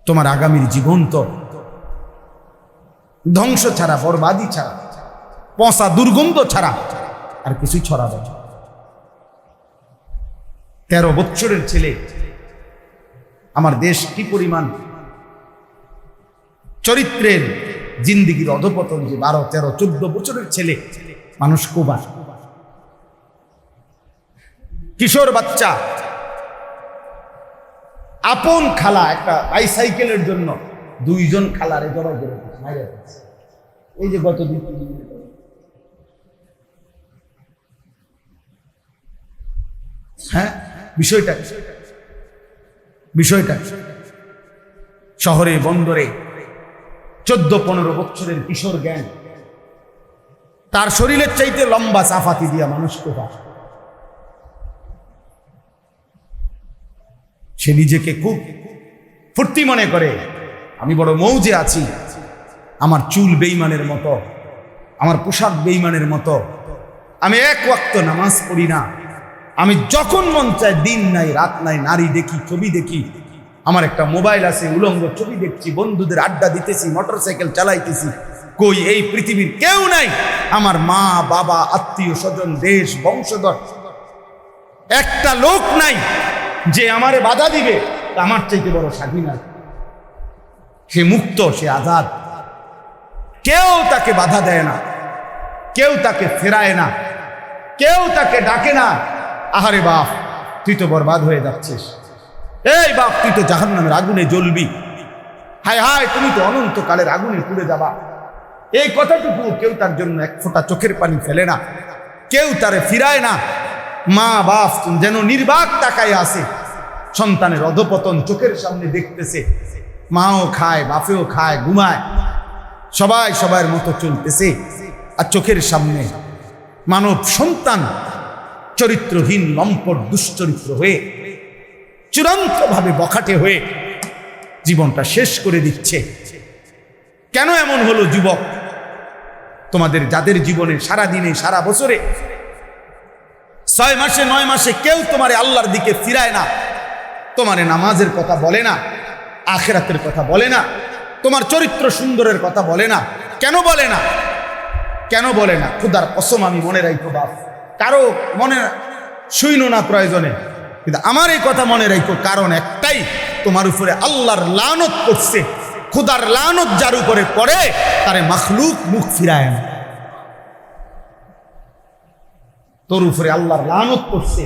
তোমার আগামীর জীবন তো ধ্বংস ছাড়া, বরবাদি ছাড়া, পচা দুর্গন্ধ ছাড়া আর কিছুই ছড়াবে না। 13 বছরের ছেলে, আমার দেশ কি পরিমাণ চরিত্রের জিন্দিগির অধপতন, যে 12, 13, 14 বছরের ছেলে মানুষ কোবা, কিশোর বাচ্চা, আপন খালা একটা বাইসাইকেলের জন্য 2 জন খালারে জবাই করে মাইরা দিচ্ছে। এই যে গতদিন, হ্যাঁ, বিষয়টা শহরে বন্দরে 14-15 বছরের কিশোর জ্ঞান, তার শরীরের চাইতে লম্বা চাফাতি দিয়া মানুষ কোথা। সে নিজেকে খুব ফুর্তি মনে করে, আমি বড় মৌজে আছি, আমার চুল বেঈমানের মতো, আমার পোশাক বেঈমানের মতো, আমি এক ওয়াক্ত নামাজ পড়ি না, আমি যখন মন চায় দিন নাই রাত নাই নারী দেখি, ছবি দেখি, আমার একটা মোবাইল আছে, উলঙ্গ ছবি দেখছি, বন্ধুদের আড্ডা দিতেছি, মোটরসাইকেল চালাইতেছি। কই এই পৃথিবীর কেউ নাই, আমার মা বাবা, আত্মীয় স্বজন, দেশ, বংশধর, একটা লোক নাই যে আমারে বাধা দিবে। আমার চাইতে বড় স্বাধীন আছে, সে মুক্ত, সে আজাদ, কেউ তাকে বাধা দেয় না, কেউ তাকে ফেরায় না, কেউ তাকে ডাকে না, আহারে বাপ তুই তো বরবাদ হয়ে যাচ্ছিস, এই বাপ তুই তো জাহান্নামের আগুনে জ্বলবি, হায় হায় তুমি তো অনন্তকালের আগুনে পুড়ে যাবা। এই কথাটুকু কেউ তার জন্য এক ফোঁটা চোখের পানি ফেলে না, কেউ তারে ফিরায় না। মা বাপ যেন নির্বাক তাকায় আছে, সন্তানের অধপতন চোখের সামনে দেখতেছে, মাও খায়, বাপেও খায়, ঘুমায়, সবাই সবার মতো চলতেছে, আর চোখের সামনে মানব সন্তান চরিত্রহীন, লম্পট, দুশ্চরিত্র হয়ে, চূড়ান্তভাবে বখাটে হয়ে জীবনটা শেষ করে দিচ্ছে। কেন এমন হলো যুবক? তোমাদের যাদের জীবনে সারা দিনে, সারা বছরে, 6 মাসে 9 মাসে কেউ তোমারে আল্লাহর দিকে ফিরায় না, তোমারে নামাজের কথা বলে না, আখিরাতের কথা বলে না, তোমার চরিত্র সুন্দরের কথা বলে না। কেন বলে না? কেন বলে না? খোদার কসম আমি মনে রাখবো বাপ, কারো মনে শুইনো না প্রয়োজনে, কিন্তু আমার এই কথা মনে রাখো, কারণ একটাই, তোমার উপরে আল্লাহর লানত করছে। খোদার লানত যার উপরে পড়ে তারে মাখলুক মুখ ফিরায় না। তোর উপরে আল্লাহর লানত করছে,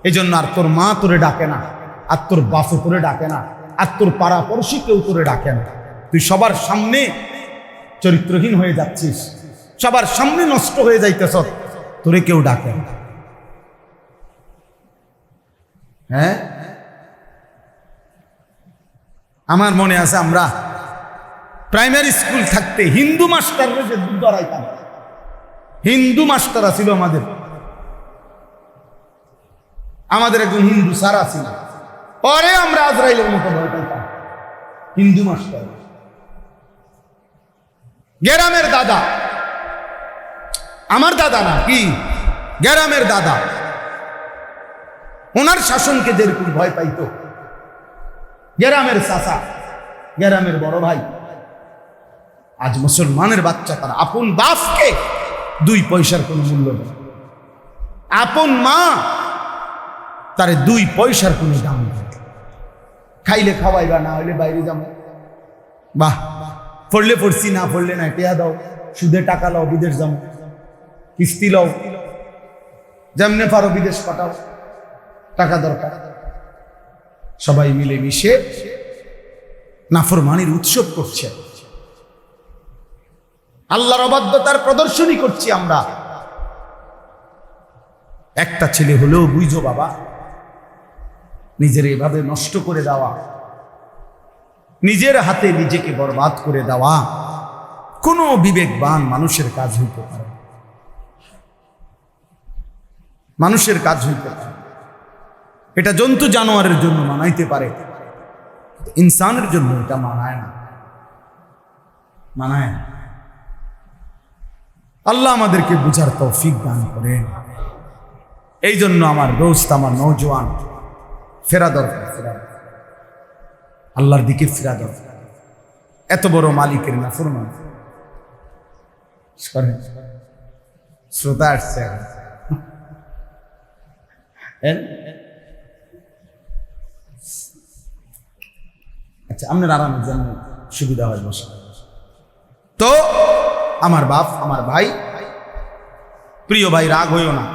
এই জন্য আর তোর মা তোরে ডাকে না, আর তোর বাপও তোরে ডাকে না, আর তোর পাড়া পড়শি কেউ তোরে ডাকে না। তুই সবার সামনে চরিত্রহীন হয়ে যাচ্ছিস, সবার সামনে নষ্ট হয়ে যাইতেছ, তোরে কেউ ডাকে না। হ্যাঁ, আমার মনে আছে আমরা প্রাইমারি স্কুল থাকতে হিন্দু মাস্টাররা যে দুধ ধরাইতাম, হিন্দু মাস্টার ছিল আমাদের একজন হিন্দু স্যার ছিল, পরে আমরা আজরাইলের মতো ভয় পাইতাম। হিন্দু মাস্টার, গ্রামের দাদা, আমার দাদা না, কি গ্রামের দাদা, ওনার শাসনকে যেরকম ভয় পাইতো, গ্রামের চাচা, গ্রামের বড় ভাই, আজ মুসলমানের বাচ্চা তার আপন বাপকে 2 পয়সার কোনো মূল্য নেই, আপন মা তারে 2 পয়সার কোনো দাম নেই। খাইলে খাওয়াইবা, না হইলে বাইরে যাবো, বাহ পড়লে পড়ছি, না পড়লে না, টেয়া দাও, সুদে টাকা লাও, বিদেশ যাবো, কিস্তি লাও, যেমনে পারো বিদেশ পাঠাও, টাকা দরকার। সবাই মিলে মিশে নাফরমানির উৎসব করছে, আল্লাহর অবাধ্যতার প্রদর্শনী করছি আমরা। একটা ছেলে হলেও বুঝো বাবা, নিজের এভাবে নষ্ট করে দেওয়া, নিজের হাতে নিজেকে বরবাদ করে দেওয়া কোনো বিবেকবান মানুষের কাজ হইতে পারে, মানুষের কাজ হইতে পারে। এটা জন্তু জানোয়ারের জন্য মানাইতে পারে, ইনসানের জন্য এটা মানায় না, মানায় না। আল্লাহ আমাদেরকে বুঝার তৌফিক দান করেন। এই জন্য আমার দোস্ত, আমার নওজোয়ান, ফেরা দরকার, ফেরা আল্লাহর দিকে ফেরা দরকার। এত বড় মালিকের নাফরমানি করেন। শ্রোতা আসছে, আচ্ছা আপনার আরামের জন্য সুবিধা হয় বসে। তো আমার বাপ, আমার ভাই, প্রিয় ভাই, রাগ হইও না।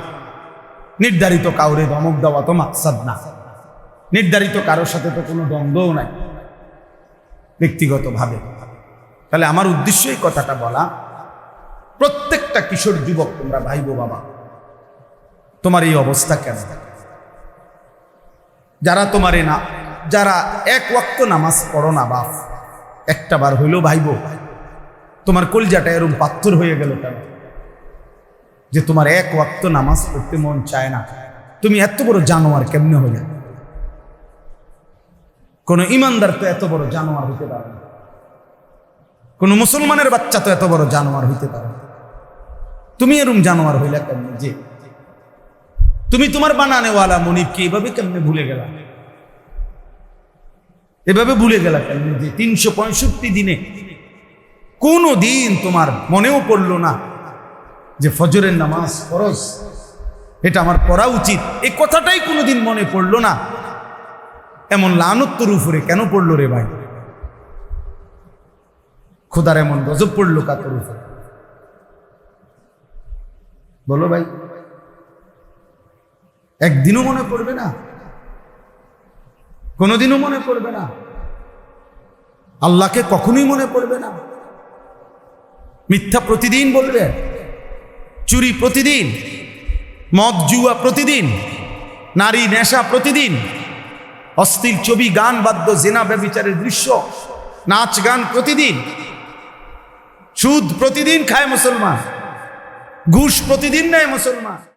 নির্ধারিত কাউরে ধমক দেওয়া তো মাকসাদ না, নির্ধারিত কারোর সাথে তো কোনো দ্বন্দ্বও নাই ব্যক্তিগতভাবে। তাহলে আমার উদ্দেশ্য এই কথাটা বলা, প্রত্যেকটা কিশোর যুবক তোমরা ভাইবো বাবা, তোমার এই অবস্থা কেন? যারা তোমারে না, যারা 1 ওয়াক্ত নামাজ পড়ো না বাপ, একটা বার হইলেও ভাইবো, তোমার কলজাটা এরকম পাথর হয়ে গেল কেন যে তোমার 1 ওয়াক্ত নামাজ পড়তে মন চায় না? তুমি এত বড় জানোয়ার কেমনে হইলে? কোন ইমানদার তো এত বড় জানোয়ার হইতে পারে না, কোন মুসলমানের বাচ্চা তো এত বড় জানোয়ার হইতে পারে না। তুমি এরকম জানোয়ার হইলা কেমনে যে তুমি তোমার বানানেওয়ালা মনিবকে এভাবে কেমনে ভুলে গেলা? এভাবে ভুলে গেলা কেমনে যে 365 দিনে কোনো দিন তোমার মনেও পড়লো না যে ফজরের নামাজ ফরজ, এটা আমার পড়া উচিত, এই কথাটাই কোনোদিন মনে পড়লো না? এমন লানত তোর উপরে কেন পড়লো রে ভাই? খোদার এমন গজব পড়লো কাতর উপরে, বলো ভাই? একদিনও মনে পড়বে না, কোনোদিনও মনে পড়বে না, আল্লাহকে কখনোই মনে পড়বে না। মিথ্যা প্রতিদিন বলবে, চুরি প্রতিদিন, মদ জুয়া প্রতিদিন, নারী নেশা প্রতিদিন, অশ্লীল ছবি, গান, বাদ্য, জেনা, ব্যভিচারের দৃশ্য, নাচ গান প্রতিদিন, সুদ প্রতিদিন খায় মুসলমান, ঘুষ প্রতিদিন নেয় মুসলমান।